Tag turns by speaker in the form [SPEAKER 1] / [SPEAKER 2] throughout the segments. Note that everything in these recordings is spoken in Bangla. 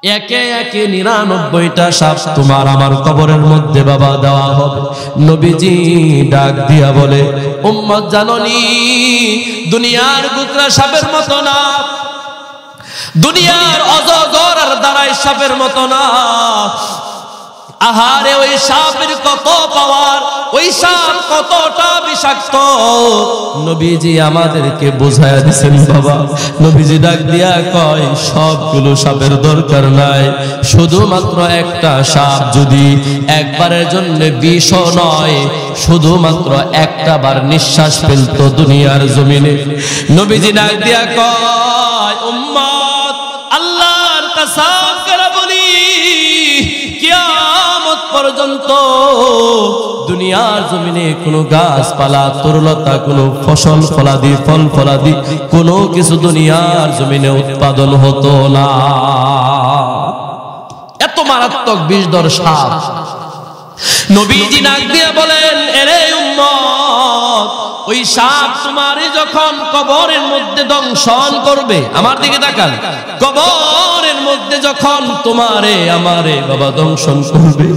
[SPEAKER 1] একে একে 99টা সাপ তোমার আমার কবরের মধ্যে বাবা দেওয়া হবে। নবীজি ডাক দিয়া বলে, উম্মত জাননি দুনিয়ার কুকরা সাপের মতো না, দুনিয়ার অজগর আর দাঁড়াই সাপের মতো না। আহারে ওই সাপের কত পাওয়ার, ওই সাপ কতটা বিষাক্ত নবীজি আমাদেরকে বোঝায়া দিছেন বাবা। নবীজি ডাক দিয়া কয়, সবগুলো সাপের দরকার নাই, শুধুমাত্র একটা সাপ যদি একবারের জন্য বিষ নয়, শুধুমাত্র একটা বার নিঃশ্বাস ফেলতো দুনিয়ার জমিনে, নবীজি ডাক দিয়া কয়, উম্মত আল্লাহর কসম করে বলি, কিয়ামত পর্যন্ত দুনিয়ার জমিনে কোনো গাছপালা তরুলতা, কোনো ফসল ফলাদি ফল ফলাদি কোনো কিছু দুনিয়ার জমিনে উৎপাদন হতো না। এত মারাত্মক বিষধর সাপ। নবীজি ডাক দিয়ে বলেন, এরে উম্মত, ওই সাপ তোমারে যখন কবরের মধ্যে দংশন করবে, আমার দিকে তাকান, কবরের মধ্যে যখন তোমারে আমারে বাবা দংশন করবে,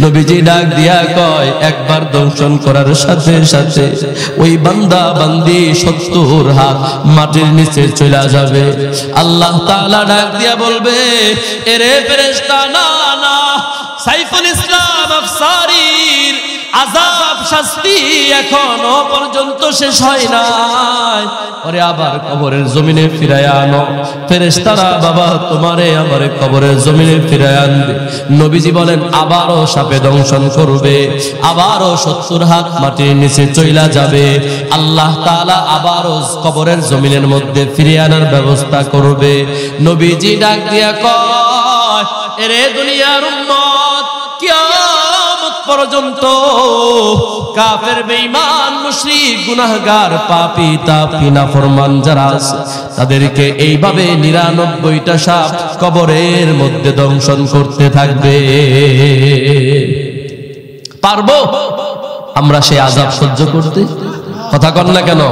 [SPEAKER 1] নবীজি ডাক দিয়া কয়, একবার দংশন করার সাথে সাথে ওই বান্দা বান্দি 70 হাত মাটির নিচে চলে যাবে। আল্লাহ তাআলা ডাক দিয়া বলবে, এরে ফেরেশতা, না না, সাইফুল ইসলাম আফসারীর আযাব শাস্তি এখনো পর্যন্ত শেষ হয় নাই, ওরে আবার কবরের জমিনে ফিরায়া আনো। ফেরেশতারা বাবা তোমারে আমারে কবরের জমিনে ফিরায়া আনবে। নবীজি বলেন, আবারও সাপে দংশন করবে, আবারও 70 হাত মাটির নিচে চইলা যাবে। আল্লাহ তাআলা আবারও কবরের জমিনের মধ্যে ফিরিয়ে আনার ব্যবস্থা করবে। নবীজি ডাক দিয়া কয়, এরে দুনিয়ার উম্মত, কিয়ামত পর্যন্ত কাফের বেঈমান মুশরিক গুনাহগার পাপী তাপী নাফরমান যারা আছে তাদেরকে এইভাবে 99টা সাপ কবরের মধ্যে দংশন করতে থাকবে। পারবো আমরা সেই আযাব সহ্য করতে? কথা কন না কেন?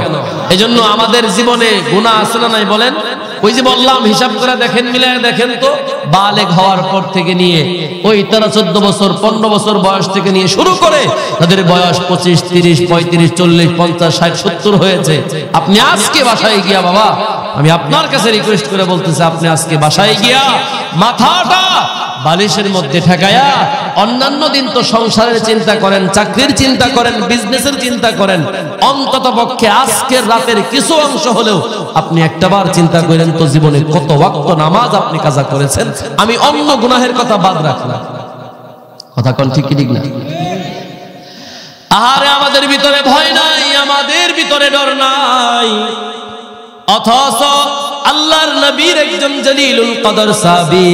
[SPEAKER 1] এজন্য আমাদের জীবনে গুনাহ আছে না নাই বলেন? ওই যে বললাম, হিসাব করে দেখেন, মিলায় দেখেন তো, বালেগ হওয়ার পর থেকে নিয়ে ওই 13-14 বছর 15 বছর বয়স থেকে নিয়ে শুরু করে তাদের বয়স 25, 30, 35, 40, 50, 60, 70 হয়েছে। আপনি আজকে বাসায় গিয়া বাবা, আমি আপনার কাছে রিকোয়েস্ট করে বলতেছি, আপনি আজকে বাসায় গিয়া মাথাটা বালিশের মধ্যে ঠেকায়া, অন্যান্য দিন তো সংসারের চিন্তা করেন, চাকরির চিন্তা করেন, বিজনেসের চিন্তা করেন, অন্তত পক্ষে আজকের রাতের কিছু অংশ হলেও আপনি একটাবার চিন্তা করেন তো জীবনে কত ওয়াক্ত নামাজ আপনি কাজা করেছেন। আমি অন্য গুনাহের কথা বাদ রাখলাম। কথা কোন ঠিক কি ঠিক না? আহারে আমাদের ভিতরে ভয় নাই, আমাদের ভিতরে ডর নাই, অথচ আল্লাহর নবীর একজন জলিলুল কদর সাহাবী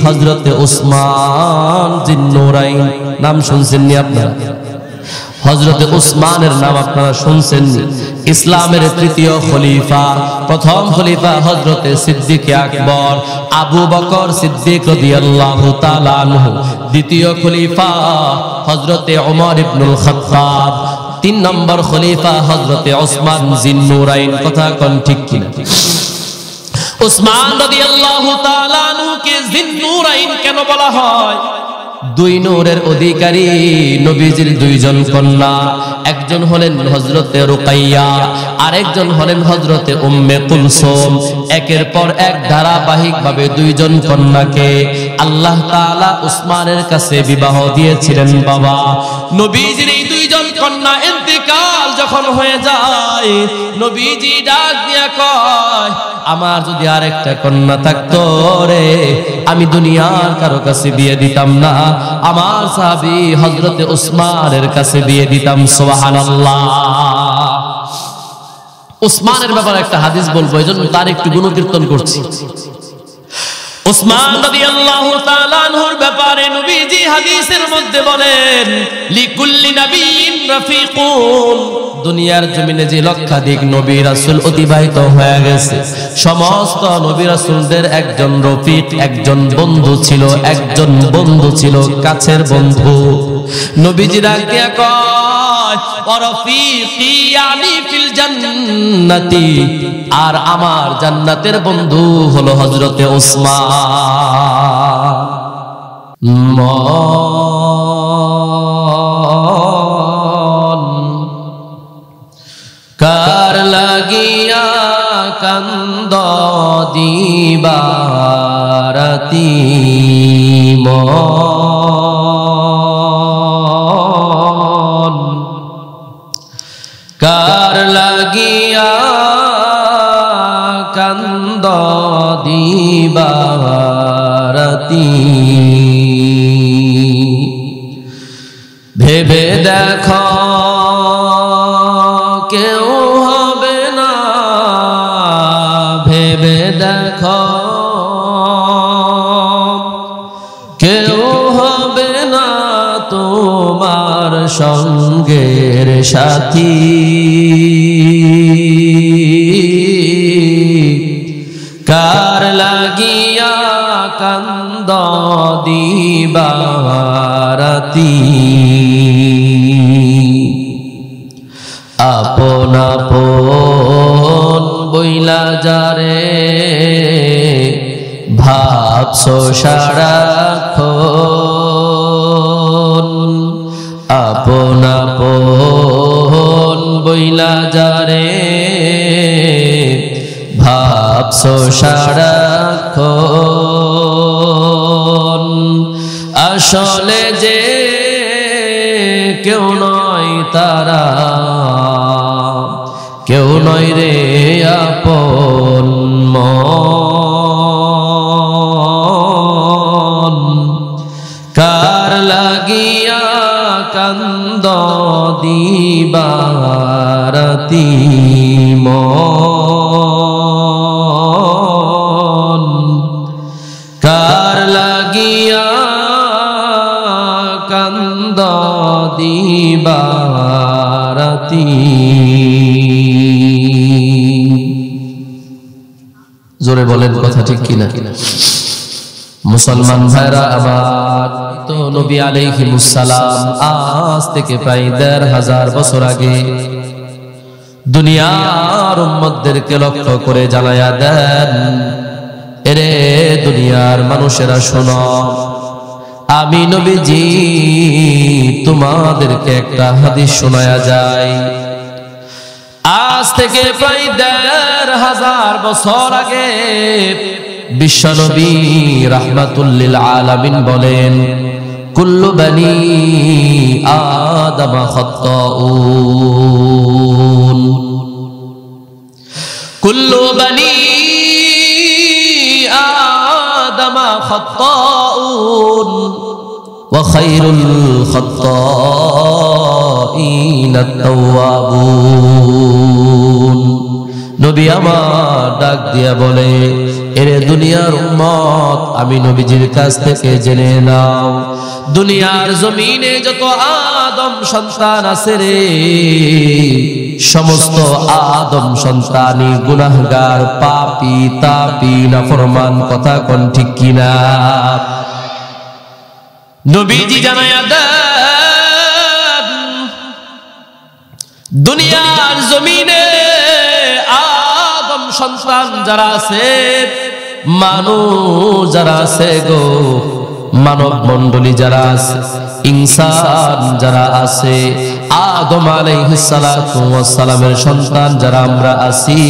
[SPEAKER 1] হযরতে উসমান জিন্নুরাইন, নাম শুনছেন নি আপনারা? হযরতে উসমানের নাম আপনারা শুনছেন নি? ইসলামের তৃতীয় খলিফা, প্রথম খলিফা হযরতে সিদ্দিক আকবর আবু বকর সিদ্দিক রাদিয়াল্লাহু তাআলা আনহু, দ্বিতীয় খলিফা হযরতে ওমর ইবনুল খাত্তাব, 3 নম্বর খলিফা হযরতে উসমান জিন্নুরাইন। কথা কোন ঠিক কিনা? উসমান রাদিয়াল্লাহু তাআলা আনহুকে জিন্নুরাইন কেন বলা হয়? 2 নূরের অধিকারী নবীজির 2 জন কন্যা, একজন হলেন হযরতে রুকাইয়া, আরেকজন হলেন হযরতে উম্মে কুলসুম। একের পর এক ধারাবাহিকভাবে 2 জন কন্যাকে আল্লাহ তাআলা উসমানের কাছে বিবাহ দিয়েছিলেন বাবা। নবীজির এই 2 জন কন্যা ইন্তেকাল যখন হয়ে যায়, নবীজি ডাক দিয়া কয়, আমার যদি আরেকটা কন্যা থাকতো রে, আমি দুনিয়ার কারো কাছে বিয়ে দিতাম না, আমার সাহাবী হযরতে উসমানের কাছে বিয়ে দিতাম। সুবহানাল্লাহ। উসমানের ব্যাপারে একটা হাদিস বলবো, এজন্য তার একটু গুণকীর্তন করছি। উসমান রাদিয়াল্লাহু তাআলা আনহুর ব্যাপারে নবীজি হাদিসের মধ্যে বলেন, লিকুল্লি নাবিয়্যিন রাফিকুন, দুনিয়ার জমিনে যে লক্ষাধিক নবী রাসূল অতিবাহিত হয়ে গেছে, সমস্ত নবী রাসূলদের একজন রফিক, একজন বন্ধু ছিল, একজন বন্ধু ছিল, কাছের বন্ধু। নবীজি ডাক দিয়া কয়, ওয়ারফিকি ইয়ানি ফিল জান্নাতি, আর আমার জান্নাতের বন্ধু হলো হযরতে উসমান। মন কার লাগিয়া কান্দ দিবারাতি মন কার লাগিয়া কান্দ দিবারাতি ভেবে দেখো কেউ হবে না, ভেবে দেখো কেউ হবে না তোমার সঙ্গের সাথী। কার লাগিয়া কান্দ দিবারাতি আপন আপন বইলা যারে ভাবছো সারাক্ষণ, আপন আপন বইলা যারে ভাবছো সারাক্ষণ, আসলে যে কেউ নয় তারা, কেউ নয় রে আপন মন। কার লাগিয়া কান্দ দিবারাতি মন, কার লাগিয়া কান্দ দিবারাতি। জোরে বলেন কথা ঠিক কিনা? মুসলমান ভাইরা আমার, তো নবী আলাইহিস সালাম আজ থেকে প্রায় ১৫০০ বছর আগে দুনিয়ার উম্মতদেরকে লক্ষ্য করে জানায়া দেন, এরে দুনিয়ার মানুষেরা শোনো, আমি নবীজি তোমাদেরকে একটা হাদিস শোনায়া যায়। আজ থেকে প্রায় ১৫০০ বছর আগে বিশ্বনবী রাহমাতুল লিল আলামিন বলেন, কুল্লু বানি আদম খাত্তাউন, কুল্লু বানি আদম খাত্তাউন ওয়া খায়রুল খাত্তাইন আত-তাওয়াবুন। নবী আমার ডাক দিয়া বলে, এরে দুনিয়ার উম্মত, আমি নবীজির কাছ থেকে জেনে নাও, দুনিয়ার জমিনে যত আদম সন্তান আছে রে, সমস্ত আদম সন্তানই গুনাহগার, পাপী, তাপী, নাফরমান। কথা কোন ঠিক কিনা? নবীজি জানায়া দেন, দুনিয়ার জমিনে আদম সন্তান যারা আছে, মানুষ যারা আছে গো, মানব মণ্ডলী যারা আছে, ইনসান যারা আছে, আদম আলাইহিস সালাতু ওয়াস সালামের সন্তান যারা আমরা আছি,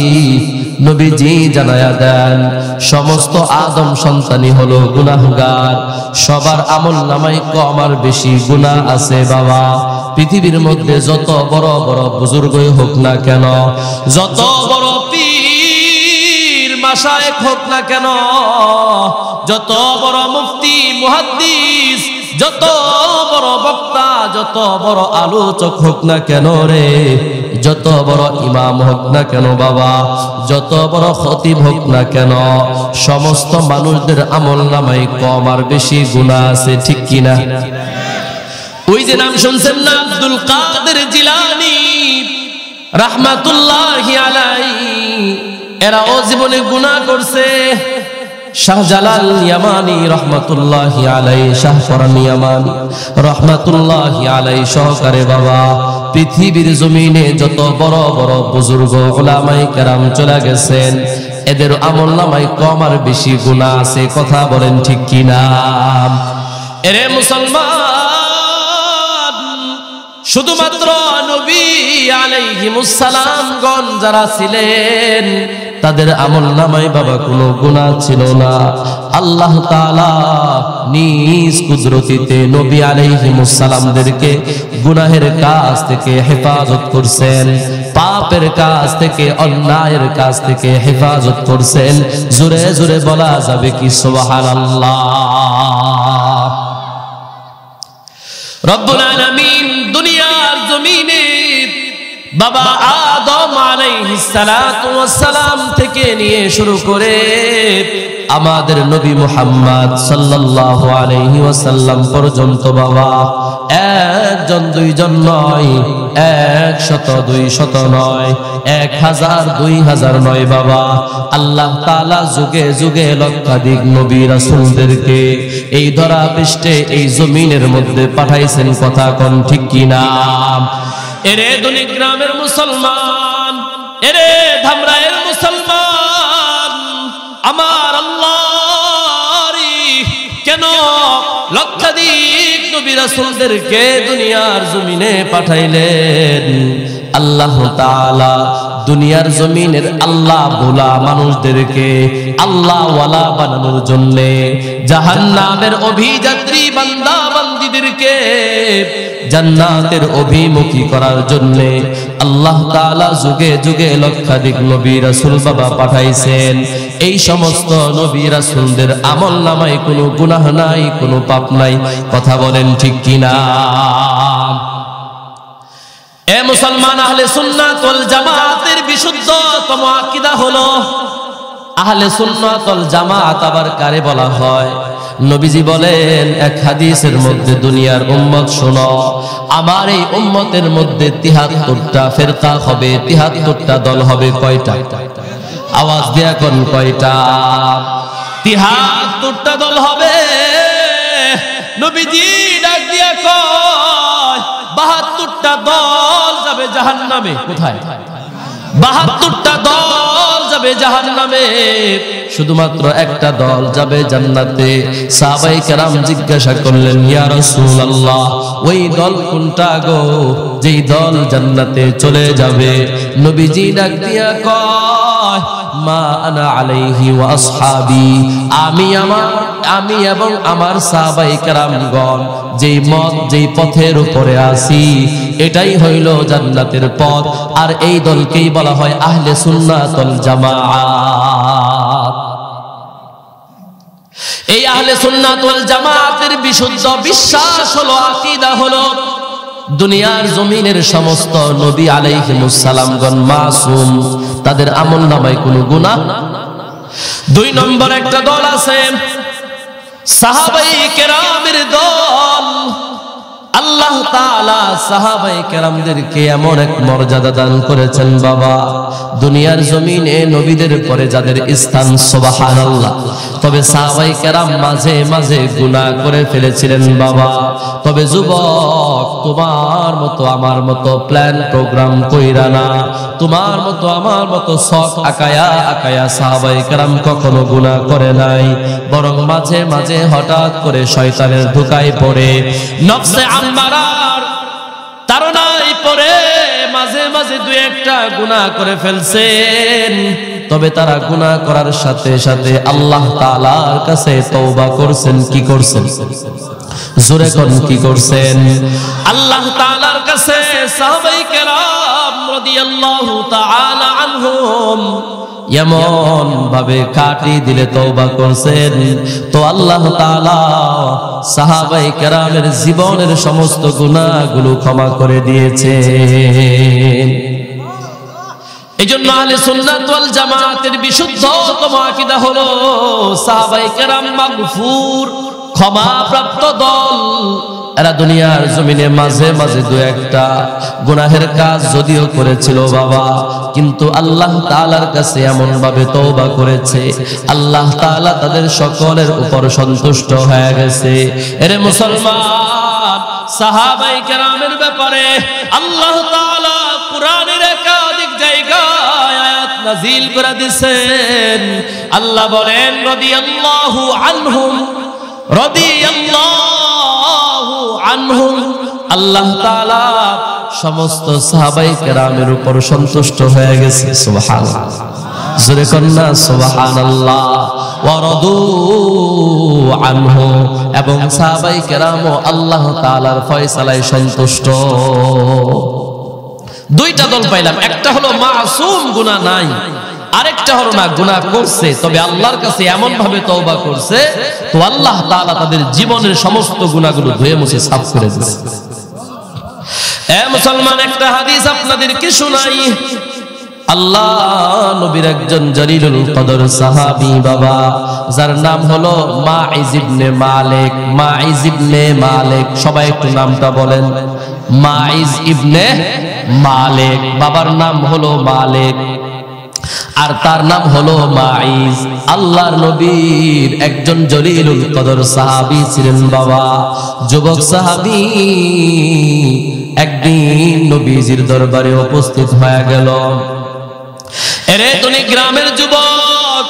[SPEAKER 1] নবীজি জানায়া দেন সমস্ত আদম সন্তানই হলো গুনাহগার। সবার আমলনামায় কম আর বেশি গুনাহ আছে বাবা। পৃথিবীর মধ্যে যত বড় বড় বুজুর্গই হোক না কেন, যত বড় পীর মাশায়েখ হোক না কেন, যত বড় মুফতি মুহাদ্দিস, যত বড় বক্তা, যত বড় আলোচক হোক না কেন রে, যত বড় ইমাম হোক না কেন বাবা, যত বড় খতিব হোক না কেন, সমস্ত মানুষদের আমলনামায় কম আর বেশি গুনাহ আছে, ঠিক কিনা? ওই যে নাম শুনছেন না, আব্দুল কাদের জিলানী রাহমাতুল্লাহি আলাইহি, এরাও জীবনে গুনাহ করছে। শাহজালাল ইয়ামানি রহমাতুল্লাহি আলাইহি, শাহফরান ইয়ামানি রহমাতুল্লাহি আলাইহি সহকারে বাবা, পৃথিবীর জমিনে যত বড় বড় বুজুর্গ উলামায়ে কেরাম চলে গেছেন, এদের আমলনামায় কম আর বেশি গুনাহ আছে। কথা বলেন ঠিক কিনা? এরে মুসলমান, শুধুমাত্র নবী আলাইহিমুস সালামগণ যারা ছিলেন তাদের আমলনামায় বাবা কোনো গুনাহ ছিল না। আল্লাহ তাআলা নিজ কুদরতিতে নবী আলাইহিমুস সালামদেরকে গুনাহের কাজ থেকে হেফাজত করছেন, পাপের কাজ থেকে, অন্যায়ের কাজ থেকে হেফাজত করছেন। জোরে জোরে বলা যাবে কি সুবহানাল্লাহ। রব্বুল আলামিন দুনিয়ার জমিনে বাবা আদম আলাইহিস সালাতু ওয়াস সালাম থেকে নিয়ে শুরু করে আমাদের নবী মুহাম্মদ সাল্লাল্লাহু আলাইহি ওয়াসাল্লাম পর্যন্ত বাবা একজন দুইজন নয়, 100 200 নয়, 1000 2000 নয় বাবা, আল্লাহ তাআলা যুগে যুগে লক্ষাধিক নবী রাসূলদেরকে এই ধরা পৃষ্ঠে এই জমিনের মধ্যে পাঠাইছেন। কথা কোন ঠিক কিনা? এরে দুনি গ্রামের মুসলমান, এরে ধামরায়ের মুসলমান, আমার আল্লাহরই কেন লক্ষাধিক নবী রাসূলদেরকে দুনিয়ার জমিনে পাঠাইলেন? আল্লাহ তাআলা দুনিয়ার জমিনের আল্লাহ ভোলা মানুষদেরকে আল্লাহ ওয়ালা বানানোর জন্য, জাহান্নামের অভিযাত্রী বান্দা বান্দীদেরকে জান্নাতের অভিমুখী করার জন্য আল্লাহ তাআলা যুগে যুগে লক্ষাধিক নবী রাসূল বাবা পাঠাইছেন। এই সমস্ত নবী রাসূলদের আমলনামায় কোনো গুনাহ নাই, কোনো পাপ নাই। কথা বলেন ঠিক কিনা? এ মুসলমান, আহলে সুন্নাত ওয়াল জামাতের বিশুদ্ধতম আকীদা হলো আহলে সুন্নাত ওয়াল জামাত। আবার কারে বলা হয়? নবীজি বলেন এক হাদিসের মধ্যে, দুনিয়ার উম্মত শোনো, আমার এই উম্মতের মধ্যে 73টা ফেরকা হবে, 73টা দল হবে। কয়টা? আওয়াজ দিয়া কোন কয়টা? 73টা দল হবে। নবীজি ডাক দিয়া কয় 72টা দল যাবে জাহান্নামে। কোথায়? 72টা দল যাবে জাহান্নামে, শুধুমাত্র একটা দল যাবে জান্নাতে। সাহাবায়ে কেরাম জিজ্ঞাসা করলেন, ইয়া রাসূলুল্লাহ, ওই দল কোনটা গো যেই দল জান্নাতে চলে যাবে? নবীজি ডাক দিয়া কয়, মা আনা আলাইহি ওয়া আসহাবি, আমি এবং আমার সাহাবায়ে কেরামগণ যেই মত যেই পথের উপরে আছি এটাই হইল জান্নাতের পথ। আর এই দলকেই বলা হয় আহলে সুন্নাত ওয়াল জামাত। এই আহলে সুন্নাত ওয়াল জামাতের বিশুদ্ধ বিশ্বাস হলো, আকীদা হলো, দুনিয়ার জমিনের সমস্ত নবী আলাইহিমুস সালামগণ মাসুম, তাদের আমলনামায় কোনো গুনাহ। 2 নম্বর একটা দল আছে সাহাবায়ে কেরামের দল। আল্লাহ তাআলা সাহাবায়ে কেরামদেরকে এমন এক মর্যাদা দান করেছেন বাবা, দুনিয়ার জমিনে নবীদের পরে যাদের স্থান, সুবহানাল্লাহ। তবে সাহাবায়ে কেরাম মাঝে মাঝে গুনাহ করে ফেলেছিলেন বাবা। তবে যুবক, তোমার মতো আমার মতো প্ল্যান প্রোগ্রাম কইরা না, তোমার মতো আমার মতো শখ আকায়া সাহাবায়ে কেরাম কখনো গুনাহ করে নাই, বরং মাঝে মাঝে হঠাৎ করে শয়তানের ধোঁকায় পড়ে, নফসে আম্মারার তাড়নায় পড়ে মাঝে মাঝে 2-1টা গুনাহ করে ফেলছেন। তবে তারা গুনাহ করার সাথে সাথে আল্লাহ তাআলার কাছে তওবা করছেন। কি করছেন? জোরে কোন কি করছেন? আল্লাহ তাআলার কাছে সাহাবায়ে কেরাম রাদিয়াল্লাহু তাআলা আনহুম এমন ভাবে কাটি দিলে তওবা করছেন, তো আল্লাহ তাআলা সাহাবায়ে কেরামের জীবনের সমস্ত গুনাহগুলো ক্ষমা করে দিয়েছেন। এজন্য আহলে সুন্নাত ওয়াল জামাতের বিশুদ্ধতম আকীদা হলো সাহাবায়ে কেরাম মাগফুর, ক্ষমাপ্রাপ্ত দল। এরা দুনিয়ার জমিনে মাঝে মাঝে 2-1টা গুনাহের কাজ যদিও করেছিল বাবা, কিন্তু আল্লাহ তাআলার কাছে এমন ভাবে তওবা করেছে, আল্লাহ তাআলা তাদের সকলের উপর সন্তুষ্ট হয়ে গেছে। এরে মুসলমান, সাহাবায়ে কেরামের ব্যাপারে আল্লাহ তাআলা কুরআনের একাধিক জায়গায় আয়াত নাযিল করে দিয়েছেন। আল্লাহ বলেন, রাদিয়াল্লাহু আনহুম রাদিয়াল্লাহু আনহুম, আল্লাহ তাআলা সমস্ত সাহাবায়ে কেরামের উপর সন্তুষ্ট হয়ে গেছে। সুবহানাল্লাহ, জোরে কন্না সুবহানাল্লাহ। ওয়া রাদু আনহু, এবং সাহাবায়ে কেরামও আল্লাহ তাআলার ফয়সালায় সন্তুষ্ট। দুইটা দল পাইলাম, একটা হলো মাসুম, গুনাহ নাই, আরেকটা হলো না গুনাহ করছে, তবে আল্লাহর কাছে এমন ভাবে তওবা করছে তো আল্লাহ তাআলা তাদের জীবনের সমস্ত গুনাহগুলো ধুয়ে মুছে সাফ করে দিয়েছে। এ মুসলমান, একটা হাদিস আপনাদেরকে শোনাই। আল্লাহ নবীর একজন জলিলুল কদর সাহাবী বাবা, যার নাম হলো মাইজ ইবনে মালিক। মাইজ ইবনে মালিক, সবাই একটু নামটা বলেন। মাইজ ইবনে মালিক, বাবার নাম হলো মালিক আর তার নাম হলো মাইজ। আল্লাহর নবীর একজন জলিলুল কদর সাহাবী ছিলেন বাবা, যুবক সাহাবী। একদিন নবীজির দরবারে উপস্থিত হয়ে গেল। এরে তুমি গ্রামের যুবক,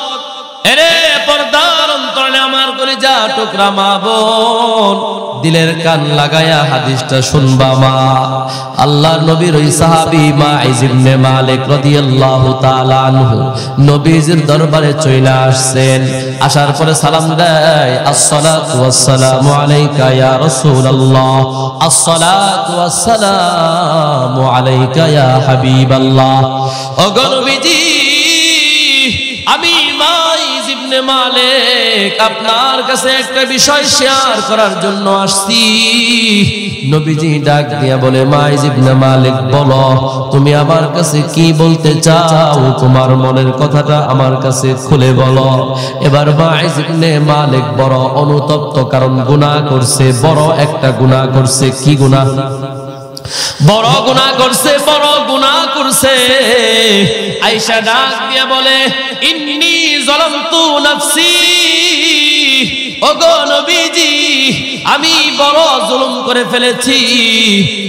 [SPEAKER 1] এরে পর্দার অন্তরে আমার কলিজা টুকরা মা বোন, দিলের কান লাগায়া হাদিসটা শুনবা মা। আল্লাহর নবীর ওই সাহাবী মাইজ ইবনে মালিক রাদিয়াল্লাহু তাআলা আনহু নবীজির দরবারে চলে আসছেন। আসার পরে সালাম দেয়, আসসালাতু ওয়াসসালামু আলাইকা ইয়া রাসূলুল্লাহ, আসসালাতু ওয়াসসালামু আলাইকা ইয়া হাবিবাল্লাহ। ওগো নবীজি, আমি মাইজ ইবনে মালিক আপনার কাছে একটা বিষয় শেয়ার করার জন্য আসছি। নবীজি ডাক দিয়া বলে, মাইজ ইবনে মালিক বলো, তুমি আমার কাছে কি বলতে চাও? তোমার মনের কথাটা আমার কাছে খুলে বলো। এবার মাইজ ইবনে মালিক বড় অনুতপ্ত, কারণ গুনাহ করছে, বড় একটা গুনাহ করছে। কি গুনাহ? বড় গুনাহ করছে, বড় গুনাহ করছে। আয়েশা ডাক দিয়া বলে, ইন্নী যালামতু নাফসি, ওগো নবীজি, আমি বড় জুলুম করে ফেলেছি,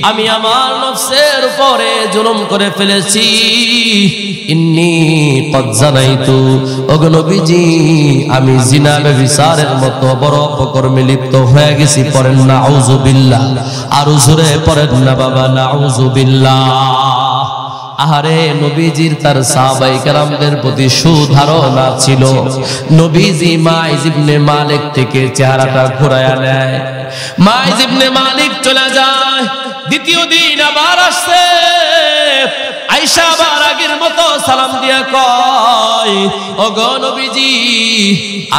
[SPEAKER 1] আমি আমার নফসের উপরে জুলুম করে ফেলেছি। ইন্নী কদ জানাইতু, ওগো নবীজি, আমি জিনা ব্যভিচারের মতো বড় অপকর্মে লিপ্ত হয়ে গেছি। পড়েন নাউযুবিল্লাহ, আর জোরে পড়েন না বাবা, নাউযুবিল্লাহ। আহারে, নবীজির তার সাহাবায়ে কেরামদের প্রতি সুধারণা ছিল। নবীজি মাইজ ইবনে মালিক থেকে চেহারাটা ঘুরায়া নেয়। মাইজ ইবনে মালিক চলে যায়। দ্বিতীয় দিন আবার আসছে। আয়েশা আবার আগের মতো সালাম দিয়া কয়, ওগো নবীজি,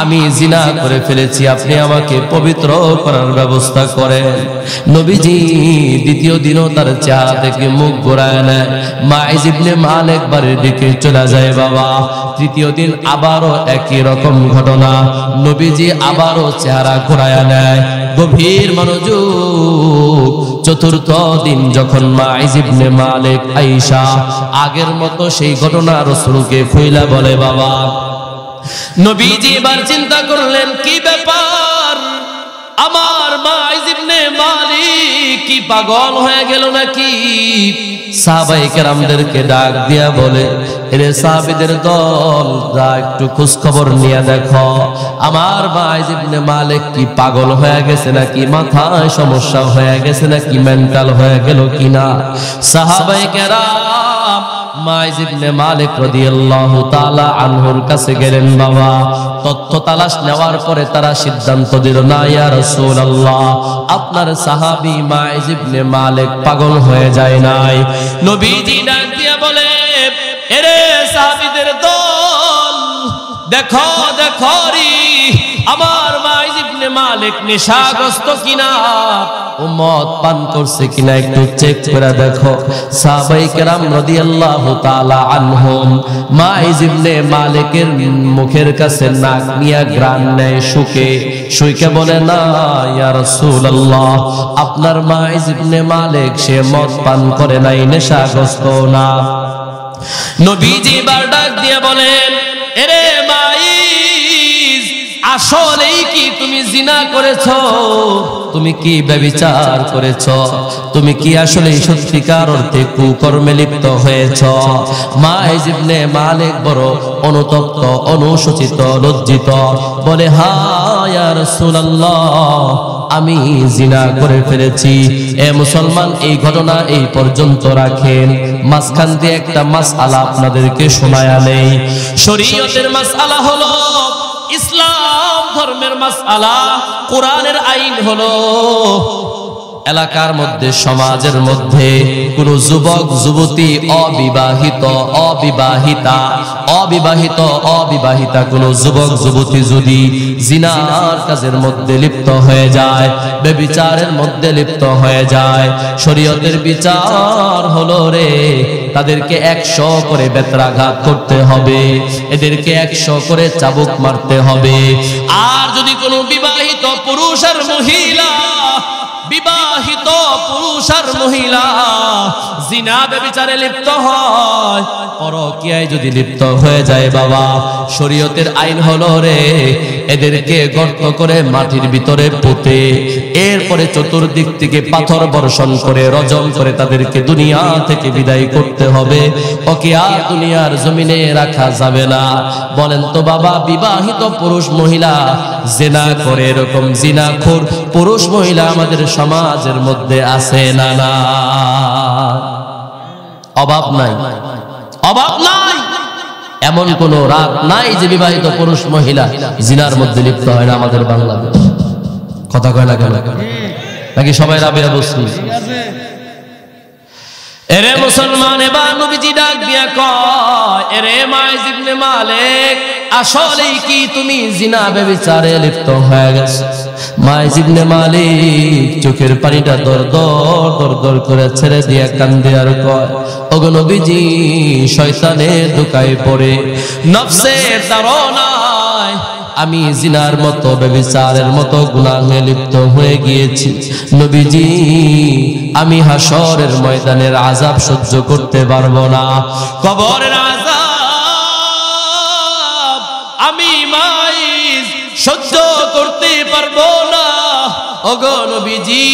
[SPEAKER 1] আমি জিনা করে ফেলেছি, আপনি আমাকে পবিত্র করার ব্যবস্থা করেন। নবীজি দ্বিতীয় দিনও তার চেহারা থেকে মুখ ঘোরায় নেয়। মাইজ ইবনে মালিক বাড়ির দিকে চলে যায় বাবা। তৃতীয় দিন আবারও একই রকম ঘটনা। নবীজি আবারও চেহারা ঘোরায় নেয়। গভীর মনোযোগ। চতুর্থ দিন যখন মাইজ ইবনে মালিক আয়েশা আগের মতো সেই ঘটনা রাসূলকে খুইলা বলে, বাবা, নবীজি এবার চিন্তা করলেন, কি ব্যাপার, আমার মাইজ ইবনে মালিক কি পাগল হয়ে গেল নাকি? সাহাবায়ে কেরামদেরকে ডাক দিয়া বলে, এরে সাহাবীদের দল, যা একটু খোঁজ খবর নিয়ে দেখো, আমার মাইজ ইবনে মালিক কি পাগল হয়ে গেছে নাকি, মাথায় সমস্যা হয়ে গেছে নাকি, মেন্টাল হয়ে গেল কিনা। সাহাবায়ে কেরাম মাইজ ইবনে মালিক রাদিয়াল্লাহু তাআলা আনহুর কাছে গেলেন বাবা। তথ্য তালাশ নেওয়ার পরে তারা সিদ্ধান্ত দিল, না ইয়া রাসূলুল্লাহ, আপনার সাহাবী মাইজ ইবনে মালিক পাগল হয়ে যায় নাই। নবীজি ডাক দিয়া বলে, এরে সাহাবীদের দল, দেখো দেখো রে, আমার মাইজ ইবনে মালিক নেশাগ্রস্ত কিনা, ও মদ পান করছে কিনা একটু চেক করে দেখো। সাহাবায়ে কেরাম রাদিয়াল্লাহু তাআলা আনহুম মাইজ ইবনে মালিকের মুখের কাছে নাক নিয়া গ্রান নেয়, শুকে বলে, না ইয়া রাসূলুল্লাহ, আপনার মাইজ ইবনে মালিক সে মদ পান করে নাই, নেশাগ্রস্ত না। নবীজি বার ডাক দিয়ে বলেন, এরে মাইজ, আসলেই কি তুমি জিনা করেছো? তুমি কি ব্যভিচার করেছো? তুমি কি আসলে সত্যিকার অর্থে কুকর্মে লিপ্ত হয়েছো? মাইজ ইবনে মালিক বড় অনুতপ্ত, অনুশোচিত, লজ্জিত, বলে, হ্যাঁ ইয়া রাসূলুল্লাহ, আমি জিনা করে ফেলেছি। এ মুসলমান, এই ঘটনা এই পর্যন্ত রাখেন। মাঝখান দিয়ে একটা মাসআলা আপনাদেরকে শোনায়া নেই। শরীয়তের মাসআলা হলো, ইসলাম ধর্মের মাসআলা, কোরআনের আইন হলো, এলাকার মধ্যে সমাজের মধ্যে কোন যুবক যুবতী অবিবাহিতা কোন যুবক যুবতী যদি জিনার কাজের মধ্যে লিপ্ত হয়ে যায়, ব্যভিচারের মধ্যে লিপ্ত হয়ে যায়, শরীয়তের বিচার হলো রে, তাদেরকে 100 করে বেত্রাঘাত করতে হবে, এদেরকে 100 করে চাবুক মারতে হবে। আর যদি কোনো বিবাহিত পুরুষ আর মহিলা জিনা ব্যভিচারে লিপ্ত হয়, পরকীয়ায় যদি লিপ্ত হয়ে যায়, বাবা শরীয়তের আইন হলো রে, এদেরকে গর্ত করে মাটির ভিতরে পুঁতে, এরপরে চতুর্দিক থেকে পাথর বর্ষণ করে রজম করে তাদেরকে দুনিয়া থেকে বিদায় করতে হবে। ওকে আর দুনিয়ার জমিনে রাখা যাবে না। বলেন তো বাবা, বিবাহিত পুরুষ মহিলা জিনা করে, এরকম জিনাখোর পুরুষ মহিলা আমাদের সমাজের মধ্যে আছে না? না, অভাব নাই, অভাব নাই। এমন কোন রাত নাই যে বিবাহিত পুরুষ মহিলা জিনার মধ্যে লিপ্ত হয় না আমাদের বাংলাদেশ। কথা কয় না কেন? নাকি সবাই রাবেয়া বসনি? এরে মুসলমান, এবার নবীজি ডাক দিয়া কয়, এরে মাইজ ইবনে মালিক, আসলেই কি তুমি জিনা ব্যভিচারে লিপ্ত হয়ে গেছো? মাইজ ইবনে মালিক চোখের পানিটা দর দর করে ছেড়ে দিয়া কান্দে আর কয়, ওগো নবীজি, শয়তানের ধোঁকায় পড়ে নফসের তাড়নায় আমি জিনার মতো ব্যভিচারের মতো গুনাহে লিপ্ত হয়ে গিয়েছি। নবীজি, আমি হাসরের ময়দানের আযাব সহ্য করতে পারবো না, কবরের আযাব আমি মাইজ সহ্য করতে পারবো না। ওগো নবীজি,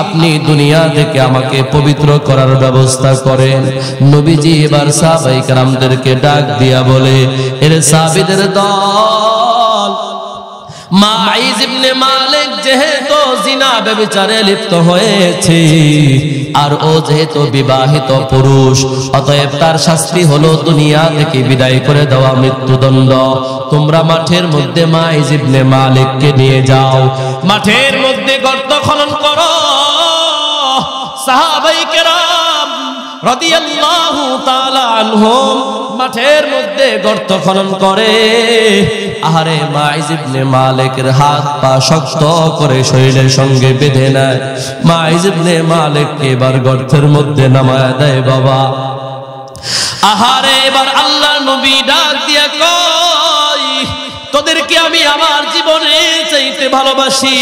[SPEAKER 1] আপনি দুনিয়া থেকে আমাকে পবিত্র করার ব্যবস্থা করেন। নবীজি এবার সাহাবায়ে কেরামদেরকে ডাক দিয়া বলে, এর সাহাবীদের দল, মাইজ ইবনে মালিক যেহেতু জিনা ব্যভিচারে লিপ্ত হয়েছে, আর ও যেহেতু বিবাহিত পুরুষ, অতএব তার শাস্তি হলো দুনিয়া থেকে বিদায় করে দেওয়া, মৃত্যুদণ্ড। তোমরা মাঠের মধ্যে মাইজ ইবনে মালিককে নিয়ে যাও, মাঠের মধ্যে গর্ত খনন করো। সাহাবায়ে কেরাম রাদিয়াল্লাহু তাআলা আনহুম মাঠের মধ্যে গর্ত খনন করে। আহারে, মাইজ ইবনে মালিকের হাত পা শক্ত করে শরীরের সঙ্গে বেঁধে নেয়। মাইজ ইবনে মালিককে এবার গর্তের মধ্যে নামায় দেয়। বাবা, আহারে, এবার আল্লাহর নবী ডাক দিয়া কয়, তোদেরকে আমি আমার জীবনে চাইতে ভালোবাসি।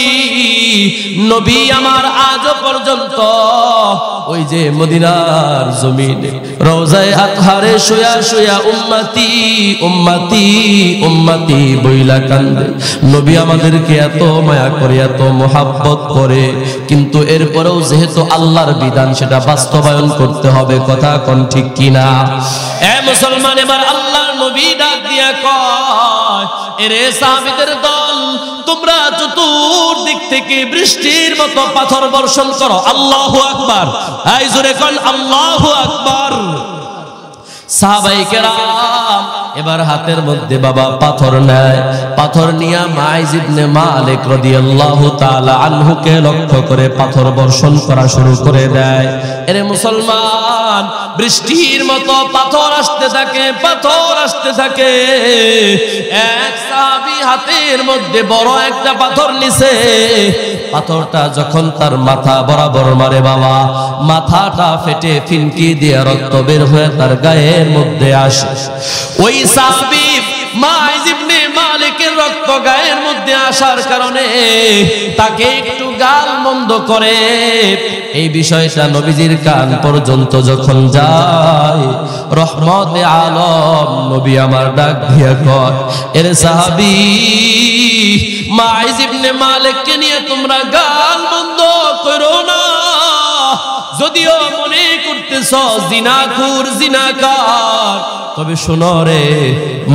[SPEAKER 1] নবী আমার আজও পর্যন্ত ওই যে মদিনার জমিনে রওজায়ে আতহারে শুয়া শুয়া উম্মতি উম্মতি উম্মতি বইলা কান্দে। নবী আমাদেরকে এত মায়া করে, এত মোহাব্বত করে, কিন্তু এরপরেও যেহেতু আল্লাহর বিধান, সেটা বাস্তবায়ন করতে হবে। কথা কোন ঠিক কিনা? এ মুসলমান, এবার আল্লাহর নবী ডাক দিয়া কয়, এরে সাহাবীদের দল, তোমরা চতুর্দিক থেকে বৃষ্টির মতো পাথর বর্ষণ করো। আল্লাহু আকবার, এই জোরে কোন আল্লাহু আকবার। সাহাবায়ে কেরাম এবার হাতের মধ্যে বাবা পাথর নেয়, পাথর নিয়ে মাইজ ইবনে মালিক রাদিয়াল্লাহু তাআলা আনহুকে লক্ষ্য করে পাথর বর্ষণ করা শুরু করে দেয়। এরে মুসলমান, বৃষ্টির মতো পাথর আসতে থাকে, পাথর আসতে থাকে। এক সাহাবী হাতের মধ্যে বড় একটা পাথর নিছে, পাথরটা যখন তার মাথা বরাবর মারে, বাবা মাথাটা ফেটে ফিনকি দিয়ে রক্ত বের হয়ে তার গায়ের মধ্যে আসে। ওই সাহাবী মাইজ ইবনে মালিকের রক্ত গায়ের মধ্যে আসার কারণে তাকে একটু গাল মন্দ করে। এই বিষয়টা নবীজির কান পর্যন্ত যখন যায়, রহমতে আলম নবী আমার ডাক দিয়া কয়, এর সাহাবী মাইজ ইবনে মালিককে নিয়ে তোমরা গাল মন্দ করো না। যদিও মনে করতে দেখতেছো জিনাখুর জিনাকার, তবে শোনো রে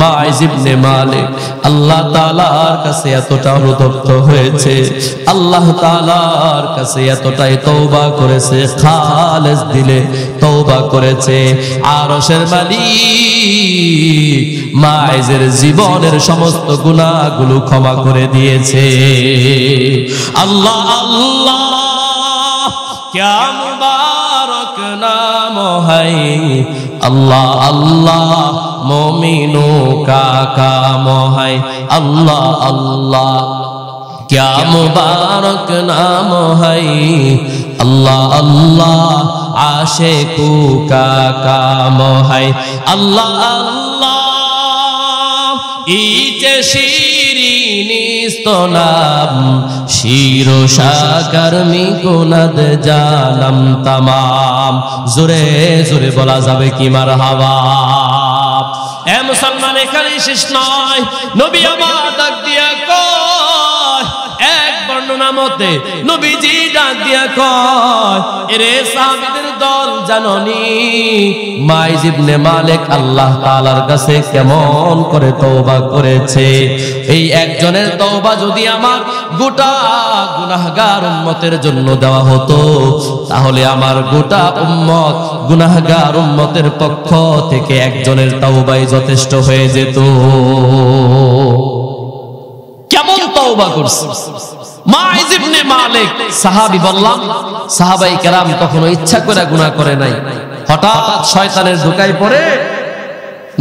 [SPEAKER 1] মাইজ ইবনে মালিক আল্লাহ তাআলার কাছে এতটা অনুতপ্ত হয়েছে, আল্লাহ তাআলার কাছে এতটাই তওবা করেছে, খালেস দিলে তওবা করেছে, আরশের মালিক মাইজের জীবনের সমস্ত গুনাহগুলো ক্ষমা করে দিয়েছে। আল্লাহ আল্লাহ क्या मुबारक नाम है, अल्लाह अल्लाह मोमिनों का काम है, अल्लाह अल्लाह क्या मुबारक नाम है, अल्लाह अल्लाह आशिकों का काम है, अल्लाह अल्लाह इचे शिरीनिस्त नाम শিরো সাকারমি কোনাদ জালাম তামাম। জোরে জোরে বলা যাবে কি মারহাবা। এ মুসলমান, এখানেই শেষ নয়, নবী আমার ডাক দিয়া কয়, এক বর্ণনা মতে নবীজি ডাক দিয়া কয়, এরে সাহাবীদের দল জাননি মাইজ ইবনে মালিক আল্লাহ তাআলার কাছে কেমন করে তওবা করেছে। এই একজনের তওবা যদি আমার গোটা গুনাহগার উম্মতের জন্য দেওয়া হতো, তাহলে আমার গোটা উম্মত গুনাহগার উম্মতের পক্ষ থেকে একজনের তওবাই যথেষ্ট হয়ে যেত। কেমন তওবা করছে মাইজ ইবনে মালিক সাহাবী। বললাম সাহাবায়ে কেরাম কখনো ইচ্ছা করে গুনাহ করে নাই, হঠাৎ শয়তানের ধোঁকায় পড়ে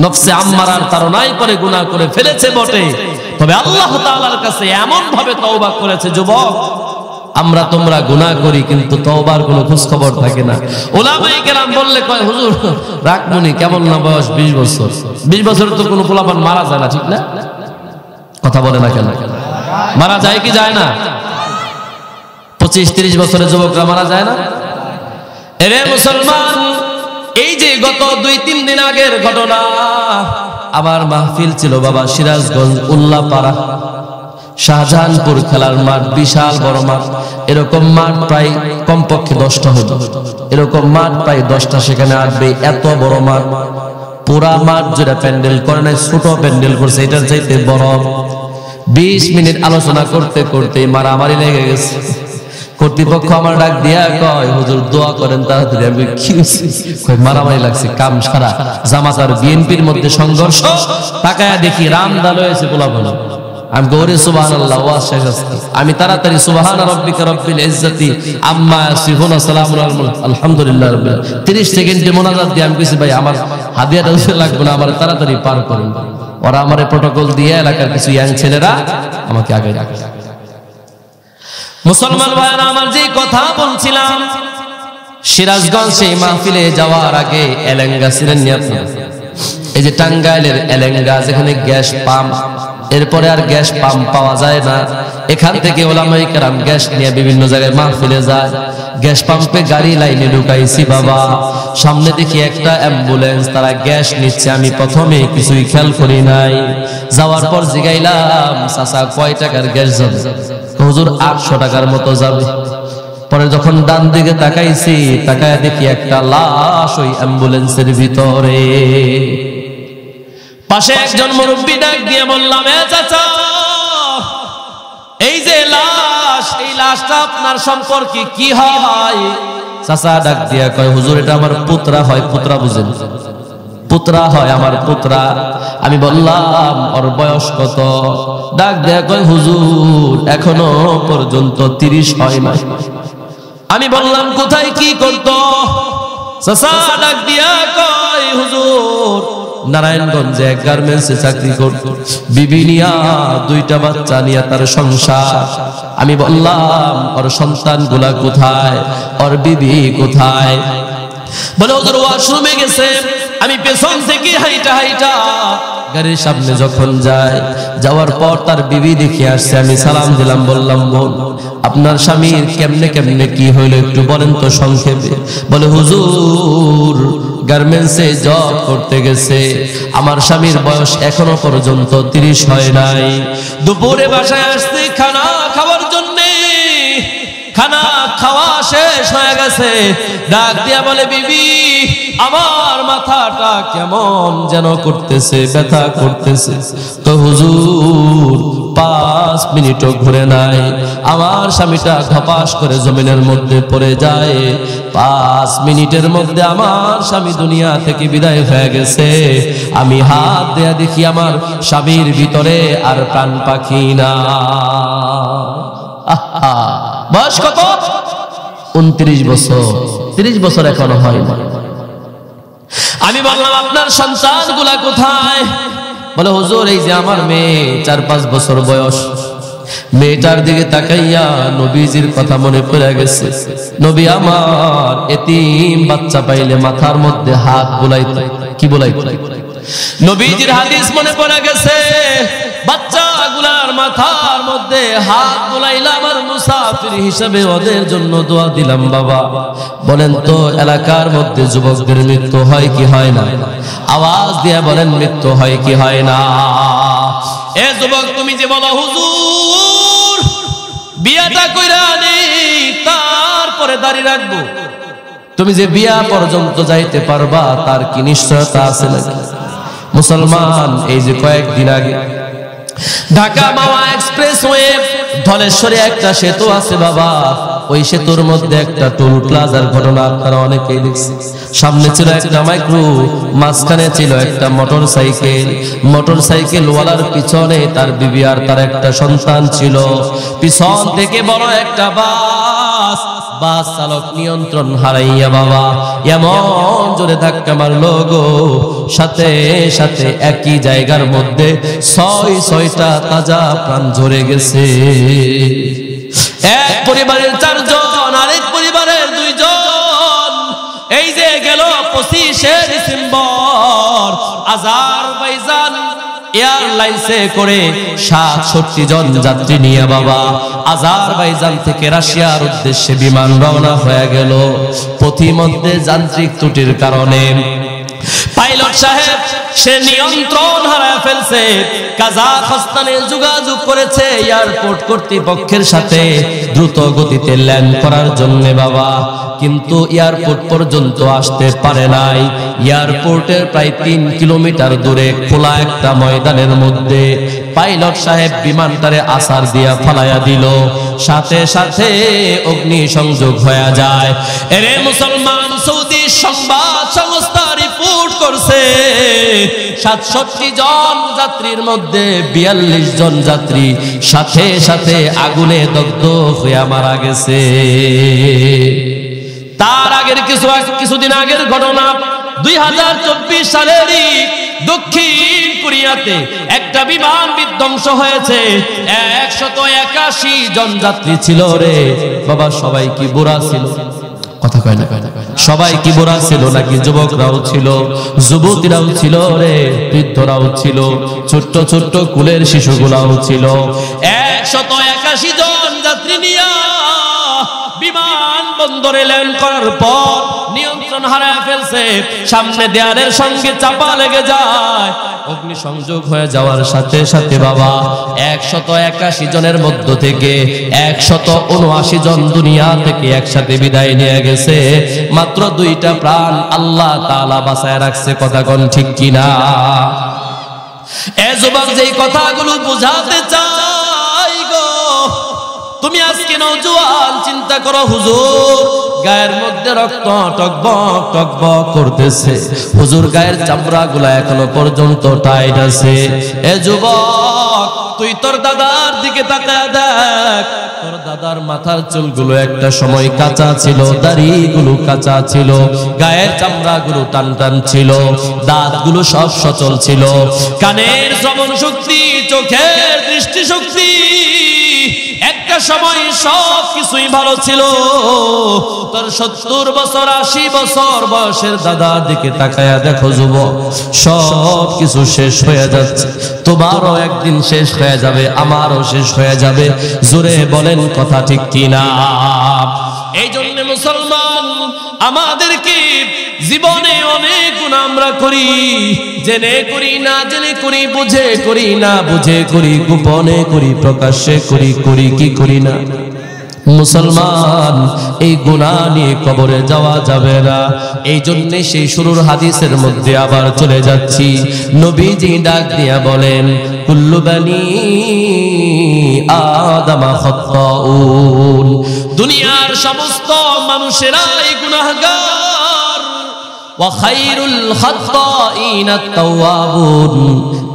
[SPEAKER 1] নফসে আম্মারার তাড়নায় পড়ে গুনাহ করে ফেলেছে বটে, তবে আল্লাহ তাআলার কাছে এমন ভাবে তওবা করেছে। যুবক, আমরা তোমরা গুনাহ করি কিন্তু তওবার কোনো খোঁজ খবর থাকে না। উলামায়ে কেরাম বললে কয়, হুজুর রাখমুনি কেমন না বয়স 20 বছর, 20 বছর তো কোনো পোলাপান মারা যায় না, ঠিক না? কথা বলে না কেন? মারা যায় কি যায় না? 25-30 বছরের যুবকরা মারা যায় না? এরে মুসলমান, এই যে গত 2-3 দিন আগের ঘটনা, আমার মাহফিল ছিল বাবা সিরাজগঞ্জ উল্লাপাড়া, শাহজাহানপুর খেলার মাঠ, বিশাল বড় মাঠ। এরকম মাঠ প্রায় কমপক্ষে 10টা হতো, এরকম মাঠ প্রায় 10টা সেখানে আসবে, এত বড় মাঠ। পুরা মাঠ যেটা প্যান্ডেল করে নাই, ছোট প্যান্ডেল করছে, এটার চাইতে বড়। 20 মিনিট আলোচনা করতে করতে মারামারি লেগে গেছে। কর্তৃপক্ষ আমার ডাক দিয়া কয়, হুজুর দোয়া করেন তাড়াতাড়ি। আমি কি কয়, মারামারি লাগছে, কাম সারা, জামাত আর বিএনপির মধ্যে সংঘর্ষ। তাকায়া দেখি রামদাল হয়েছে পোলাপানা। আমি গৌরে সুবহানাল্লাহ, ওয়াজ শেষ আছে। আমি তাড়াতাড়ি সুবহান রাব্বিকা রব্বিল ইজ্জাতি আম্মা ইয়াসিফুন সালামুন আলহামদুলিল্লাহ রাব্বিল আলামিন। 30 সেকেন্ডে মোনাজাত দিয়ে আমি কইছি, ভাই আমার হাদিয়াটা লাগবে না, আমার তাড়াতাড়ি পার করুন। ওরা আমারে প্রটোকল দিয়ে এলাকার কিছু ইয়াং ছেলেরা আমাকে আগে ডাকে। মুসলমান ভাইরা আমার, যে কথা বলছিলাম, সিরাজগঞ্জ সেই মাহফিলে যাওয়ার আগে এলেঙ্গা ছিলেন নি আপনি? এই যে টাঙ্গাইলের এলেঙ্গা, যেখানে গ্যাস পাম্প, এরপরে আর গ্যাস পাম্প পাওয়া যায় না, এখান থেকে ওলামায়ে কেরাম গ্যাস নিয়ে বিভিন্ন জায়গায় মাহফিলে যায়। গ্যাস পাম্পে গাড়ি লাইনে ঢুকাইছি বাবা, সামনে দেখি একটা অ্যাম্বুলেন্স, তারা গ্যাস নিচ্ছে। আমি প্রথমে কিছুই খেয়াল করি নাই, যাওয়ার পর জিগাইলাম, চাচা কয় টাকার গ্যাস যাবে? হুজুর 800 টাকার মতো যাবে। পরে যখন ডান দিকে তাকাইছি, তাকায় দেখি একটা লাশ ওই অ্যাম্বুলেন্সের ভিতরে। পাশে একজন মুরব্বি ডাক দিয়ে বললাম, এ চাচা, এই যে লাশ, এই লাশটা আপনার সম্পর্কে কি হয়? চাচা ডাক দিয়া কয়, হুজুর এটা আমার পুত্রা হয়। পুত্রা বুঝেন? পুত্রা হয়, আমার পুত্রা। আমি বললাম, ওর বয়স কত? ডাক দিয়া কয়, হুজুর এখনো পর্যন্ত 30 হয় না। আমি বললাম, কোথায় কি করতো? চাচা ডাক দিয়া কয়, হুজুর নারায়ণগঞ্জে এক গার্মেন্টসে চাকরি করত, বিবি নিয়া 2টা বাচ্চা নিয়ে তার সংসার। আমি বললাম, ওর সন্তানগুলা কোথায়, ওর বিবি কোথায়? বলে হুজুর ওয়াশরুমে গেছে। আমি পেছন থেকে হাইটা হাইটা গাড়ির সামনে যখন যায়, যাওয়ার পর তার বিবি দেখে আসছে। আমি সালাম দিলাম, বললাম, বোন আপনার স্বামীর কেমনে কেমনে কি হইলো একটু বলেন তো সংক্ষেপে। বলে হুজুর গার্মেন্টসে জব করতে গেছে, আমার স্বামীর বয়স এখনো পর্যন্ত 30 হয় নাই। দুপুরে বাসায় আসছে খানা খাওয়ার জন্য, খানা খাওয়া শেষ হয়ে গেছে। ডাক দিয়া বলে, বিবি আমার মাথাটা কেমন যেন করতেছে, ব্যথা করতেছে। তো হুজুর 5 মিনিটও ঘুরে নাই, আমার স্বামীটা ধপাস করে জমিনের মধ্যে পড়ে যায়। 5 মিনিটের মধ্যে আমার স্বামী দুনিয়া থেকে বিদায় হয়ে গেছে। আমি হাত দেয়া দেখি আমার স্বামীর ভিতরে আর প্রাণ পাখি না। বয়স কত? 29 বছর। 30 বছর এখনো হয় না। আমি বললাম, আপনার সন্তানগুলা কোথায়? বলে, হুজুর এই যে আমার মেয়ে, 4-5 বছর বয়স। মেয়েটার দিকে তাকাইয়া নবীজির কথা মনে পড়ে গেছে। নবী আমার এতিম বাচ্চা পাইলে মাথার মধ্যে হাত বুলাইতো। কি বুলাইতো? নবীজির হাদিস মনে পড়ে গেছে। বাচ্চাগুলার মাথার মধ্যে হাত বুলাইলাম আর মুসাফির হিসেবে ওদের জন্য দোয়া দিলাম। বাবা বলেন তো, এলাকার মধ্যে যুবকদের মৃত্যু হয় কি হয় না? আওয়াজ দিয়ে বলেন, মৃত্যু হয় কি হয় না? এ যুবক, তুমি যে বলো হুজুর বিয়াটা কইরা নেই তারপরে দাড়ি রাখবো, তুমি যে বিয়া পর্যন্ত যাইতে পারবা তার কি নিশ্চয়তা আছে নাকি? মুসলমান, এই যে কয়েকদিন আগে ঢাকা মাওয়া এক্সপ্রেসওয়ে ধলেশ্বরে একটা সেতু আছে বাবা, ওই সেতুর মধ্যে একটা টোল প্লাজার ঘটনা আপনারা অনেকেই দেখছেন। সামনে ছিল একটা মাইক্রো, মাঝখানে ছিল একটা মোটরসাইকেল ওয়ালার পিছনে তার বিবি আর তার একটা সন্তান ছিল। পিছন থেকে বড় একটা বাস চালক নিয়ন্ত্রণ হারাইয়া বাবা এমন জোরে ধাক্কা মারলো গো, সাথে সাথে একই জায়গার মধ্যে 6টা তাজা প্রাণ ঝরে গেছে। এক পরিবারের 4 জন, আরেক পরিবারের 2 জন। এই যে গেল 25শে ডিসেম্বর আজারবাইজান এয়ারলাইন্সে করে 67 জন যাত্রী নিয়ে বাবা আজারবাইজান থেকে রাশিয়ার উদ্দেশ্যে বিমান রওনা হয়ে গেল। পথিমধ্যে যান্ত্রিক ত্রুটির কারণে পাইলট সাহেব সে নিয়ন্ত্রণ হারায় ফেলছে। কাজাখস্তানে যোগাযোগ করেছে এয়ারপোর্ট কর্তৃপক্ষের সাথে দ্রুত গতিতে ল্যান্ড করার জন্য বাবা, কিন্তু এয়ারপোর্ট পর্যন্ত আসতে পারে নাই। এয়ারপোর্টের প্রায় 3 কিলোমিটার দূরে খোলা একটা ময়দানের মধ্যে পাইলট সাহেব বিমানটারে আছাড় দিয়া ফালাইয়া দিল, সাথে সাথে অগ্নি সংযোগ হয়ে যায়। এরে মুসলমান, সৌদি সংবাদ সংস্থা রিপোর্ট করছে 67 জন যাত্রীর মধ্যে 42 জন যাত্রী সাথে সাথে আগুনে দগ্ধ হয়ে মারা গেছে। তার আগের কিছুদিন আগের ঘটনা 2024 সালেরই দক্ষিণ কোরিয়াতে একটা বিমান বিধ্বংস হয়েছে। 181 জন যাত্রী ছিল রে বাবা। সবাই কি বুড়া ছিল? কথা কয় না। সবাই কি বুড়া ছিল নাকি? যুবকরাও ছিল, যুবতীরাও ছিল রে, বৃদ্ধরাও ছিল, ছোট্ট ছোট্ট কুলের শিশুগুলাও ছিল। 181 জন যাত্রী নিয়ে বিমান বন্দরে ল্যান্ড করার পর নিয়ন্ত্রণ হারায় ফেলছে। সামনে দেয়ালের সঙ্গে চাপা লেগে যায়, অগ্নি সংযোগ হয়ে যাওয়ার সাথে সাথে বাবা 181 জনের মধ্য থেকে 179 জন দুনিয়া থেকে একসাথে বিদায় নিয়ে গেছে। মাত্র 2টা প্রাণ আল্লাহ তাআলা বাঁচায় রাখছে। কথা কোন ঠিক কিনা? এ যুবক, যেই কথাগুলো বুঝাতে চাই গো, তুমি আজকে নওজোয়ান চিন্তা করো, হুজুর গায়ের মধ্যে রক্ত টকবক টকবক করতেছে, হুজুর গায়ের চামড়া গুলা এখনো পর্যন্ত টাইট আছে। এ যুবক, তুই তোর দাদার দিকে তাকায় দেখ, তোর দাদার মাথার চুলগুলো একটা সময় কাঁচা ছিল, দাড়িগুলো কাঁচা ছিল, গায়ের চামড়াগুলো টান টান ছিল, দাঁতগুলো সব সচল ছিল, কানের শ্রবণ শক্তি, চোখের দৃষ্টি শক্তি একটা সময় সব কিছুই ভালো ছিল। তোর 70 বছর 80 বছর বয়সের দাদার দিকে তাকায়া দেখো যুবক, সব কিছু শেষ হয়ে যাচ্ছে। তোমারও একদিন শেষ হয়ে যাবে, আমারও শেষ হয়ে যাবে। জোরে বলেন কথা ঠিক কিনা? এই জন্য মুসলমান, আমাদেরকে জীবনে অনেক গুনাহ আমরা করি, জেনে করি না জেনে করি, বুঝে করি না বুঝে করি, গোপনে করি প্রকাশ্যে করি, করি কি করি না? মুসলমান, এই গুনাহ নিয়ে কবরে যাওয়া যাবে না। এই জন্য সেই শুরুর হাদিসের মধ্যে আবার চলে যাচ্ছি। নবীজি ডাক দিয়া বলেন, কুল্লু বানি আদম খাত্তাউন, দুনিয়ার সমস্ত মানুষেরাই গুনাহগার, ওয়া খায়রুল খাত্তাইনা আত-তাওয়াবুন,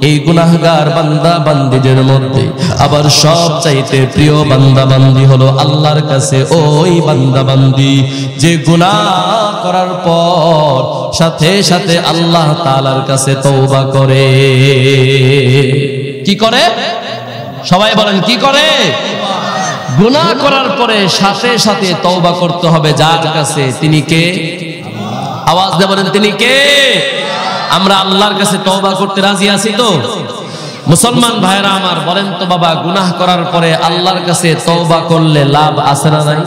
[SPEAKER 1] এই গুনাহগার বান্দা বান্দীদের মধ্যে আবার সবচাইতে প্রিয় বান্দা বান্দী হলো আল্লাহর কাছে ওই বান্দা বান্দী যে গুনাহ করার পর সাথে সাথে আল্লাহ তাআলার কাছে তওবা করে। কি করে? সবাই বলেন কি করে? গুনাহ করার পরে সাথে সাথে তওবা করতে হবে যার কাছে। তিনি কে? আওয়াজ দিয়ে বলেন তিনি কে? আমরা আল্লাহর কাছে তওবা করতে রাজি আছি তো? মুসলমান ভাইরা আমার, বলেন তো বাবা, গুনাহ করার পরে আল্লাহর কাছে তওবা করলে লাভ আছে না নাই?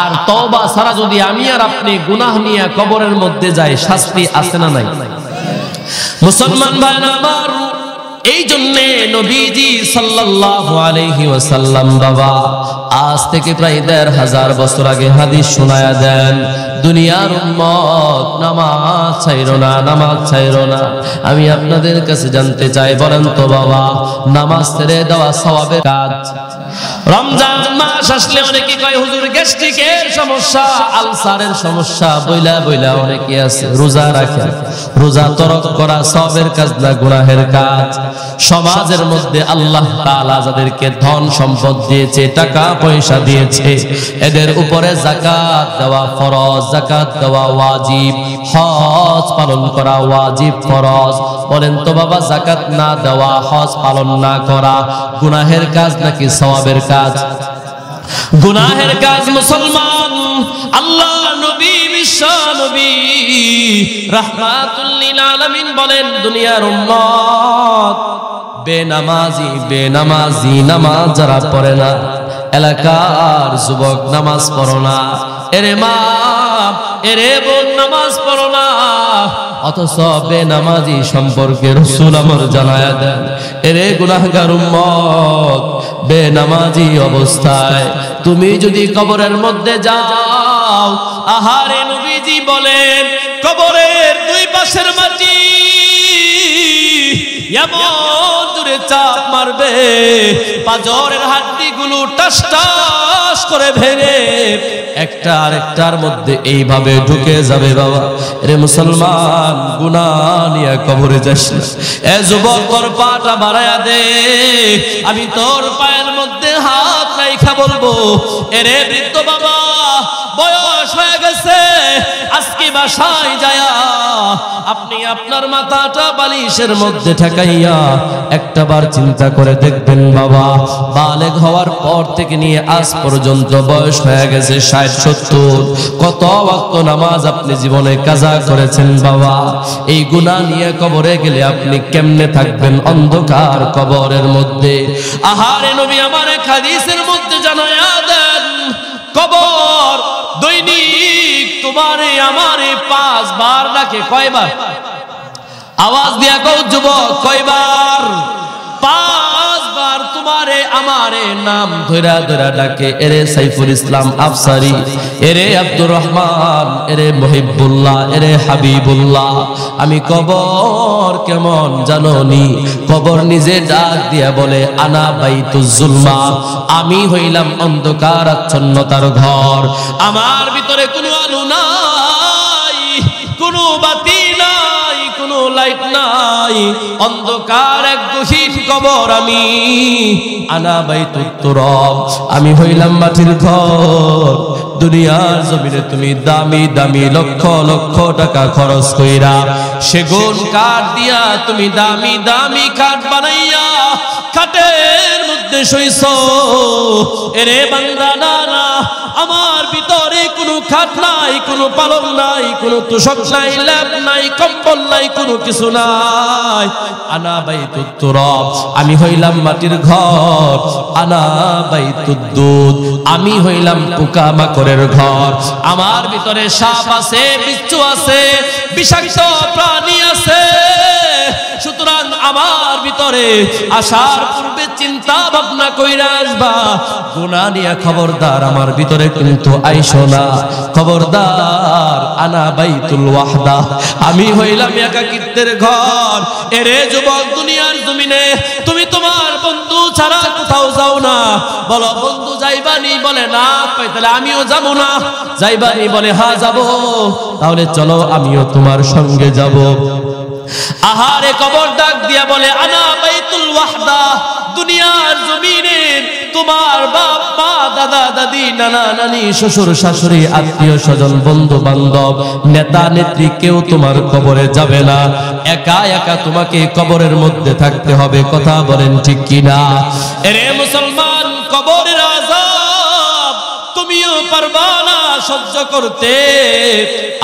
[SPEAKER 1] আর তওবা ছাড়া যদি আমি আর আপনি গুনাহ নিয়ে কবরের মধ্যে যাই, শাস্তি আছে না নাই? মুসলমান ভাইরা আমার, এই জন্যে নবীজি সাল্লাল্লাহু আলাইহি ওয়াসাল্লাম বাবা আজ থেকে প্রায় ১৫০০ বছর আগে হাদিস শোনায়া দেন, দুনিয়ার উম্মত নামাজ ছাইরো না, নামাজ ছাইরো না। আমি আপনাদের কাছে জানতে চাই, বলেন তো বাবা, নামাজ ছেড়ে দেওয়া সওয়াবের কাজ? রমজান মাস আসলে অনেকে কয় হুজুর গ্যাস্ট্রিকের সমস্যা, আলসারের সমস্যা, বইলা বইলা অনেকে আছে রোজা রাখে। রোজা তরক করা সওয়াবের কাজ না গুনাহের কাজ? সমাজের মধ্যে আল্লাহ তাআলা যাদেরকে ধন সম্পদ দিয়েছে, টাকা পয়সা দিয়েছে, এদের উপরে যাকাত দেওয়া ফরজ, যাকাত দেওয়া ওয়াজিব, হজ পালন করা ওয়াজিব ফরজ। বলেন তো বাবা, যাকাত না দেওয়া, হজ পালন না করা গুনাহের কাজ নাকি সওয়াবের কাজ? গুনাহের কাজ মুসলমান। আল্লাহ নবী, বিশ্ব নবী রাহমাতুল লিল আলামিন বলেন, দুনিয়ার উম্মত বেনামাজি, বেনামাজি, নামাজ যারা পড়ে না, এলাকার যুবক নামাজ পড়ো না, এরে মা এরে বোন নামাজ পড়ো না, অথচ বেনামাজি সম্পর্কে রাসূল আমার জানায়া দেন, এরে গুনাহগার উম্মত, বেনামাজি অবস্থায় তুমি যদি কবরের মধ্যে যাও, আহারে নবীজি বলেন, কবরের দুই পাশের মাটি এমন জোরে চাপ মারবে, পাঁজরের হাড্ডিগুলো টাস টাস করে ভেঙে একটা আরেকটার মধ্যে এইভাবে ঢুকে যাবে। বাবা রে মুসলমান, গুনাহ নিয়ে কবরে যাস না। এ যুবক, তোর পাটা বাড়ায়া দে, আমি তোর পায়ের মধ্যে হাত রাইখা বলবো, এরে বৃদ্ধ বাবা, বয়স হয়ে গেছে, আজকে বাসায় যায়া আপনি আপনার মাথাটা বালিশের মধ্যে ঠেকাইয়া একটাবার চিন্তা করে দেখবেন বাবা, বালেগ হওয়ার পর থেকে নিয়ে আজ পর্যন্ত বয়স হয়ে গেছে ৬০-৭০, কত ওয়াক্ত নামাজ আপনি জীবনে কাজা করেছেন বাবা? এই গুনাহ নিয়ে কবরে গেলে আপনি কেমনে থাকবেন অন্ধকার কবরের মধ্যে? আহারে নবী আমার এক হাদিসের মধ্যে জানায়া দেন, কবর দৈনিক তোমারে আমারে ৫ বার ডাকে। কয়বার? আওয়াজ দিয়া কও যুবক, কয়বার? ৫ বার তোমারে আমারে নাম ধইরা ধইরা ডাকে। এরে সাইফুল ইসলাম আফসারি, এরে আব্দুর রহমান, এরে মুহিবুল্লাহ, এরে হাবিবুল্লাহ। আমি কবর কেমন জানোনি? কবর নিজে ডাক দিয়া বলে, আনা বাইতুজ জুলমা, আমি হইলাম অন্ধকার আচ্ছন্নতার ঘর। আমার ভিতরে কোনো আলো নাই, কোনো বাতি নাই, কোনো লাইট নাই, অন্ধকার এক গহীন কবর আমি। আনা বাইতুত তুরাব, আমি হইলাম মাটির ঘর। দুনিয়ার জমিনে তুমি দামি দামি লক্ষ লক্ষ টাকা খরচ কইরা সেগুন কাঠ দিয়া তুমি দামি দামি কাঠ বানাইয়া খাটের মধ্যে শুইছো। এরে বান্দা, না না, আমার ভিতরে কোনো খাট নাই, কোনো পালং নাই, কোনো তোষক নাই, ল্যাপ নাই, কম্বল নাই, কোনো কিছু নাই। আনা বাইতুত তুরাব, আমি হইলাম মাটির ঘর। আনা বাইতুদ দুদ, আমি হইলাম পোকা মাকড়ের ঘর। আমার ভিতরে সাপ আছে, বিচ্ছু আছে, বিষাক্ত প্রাণী আছে, সুতরাং আমার ভিতরে আসার পূর্বে চিন্তা ভাবনা কইরা আসবা, গুনাহ নিয়ে খবরদার আমার ভিতরে কিন্তু আইসো না। খবরদার, আনা বাইতুল ওয়াহদা, আমি হইলাম একাকিত্বের ঘর। এরে যুবক, দুনিয়ার জমিনে তুমি তোমার বন্ধু ছাড়া কোথাও যাও না। বলো বন্ধু যাইবানি? বলে না। তাহলে আমিও যাবো না। যাইবানি? বলে হ্যাঁ যাবো। তাহলে চলো আমিও তোমার সঙ্গে যাব। আহারে কবর ডাক দিয়া বলে আনা বাইতুল ওয়াহদা, দুনিয়ার জমিনে তোমার বাপ মা দাদা দাদি নানা নানি শ্বশুর শাশুড়ি আত্মীয় স্বজন বন্ধু বান্ধব নেতা নেত্রী কেউ তোমার কবরে যাবে না। একা একা তোমাকে কবরের মধ্যে থাকতে হবে। কথা বলেন ঠিক কিনা? এরে মুসলমান, কবরের আযাব তুমিও পারবা না সহ্য করতে,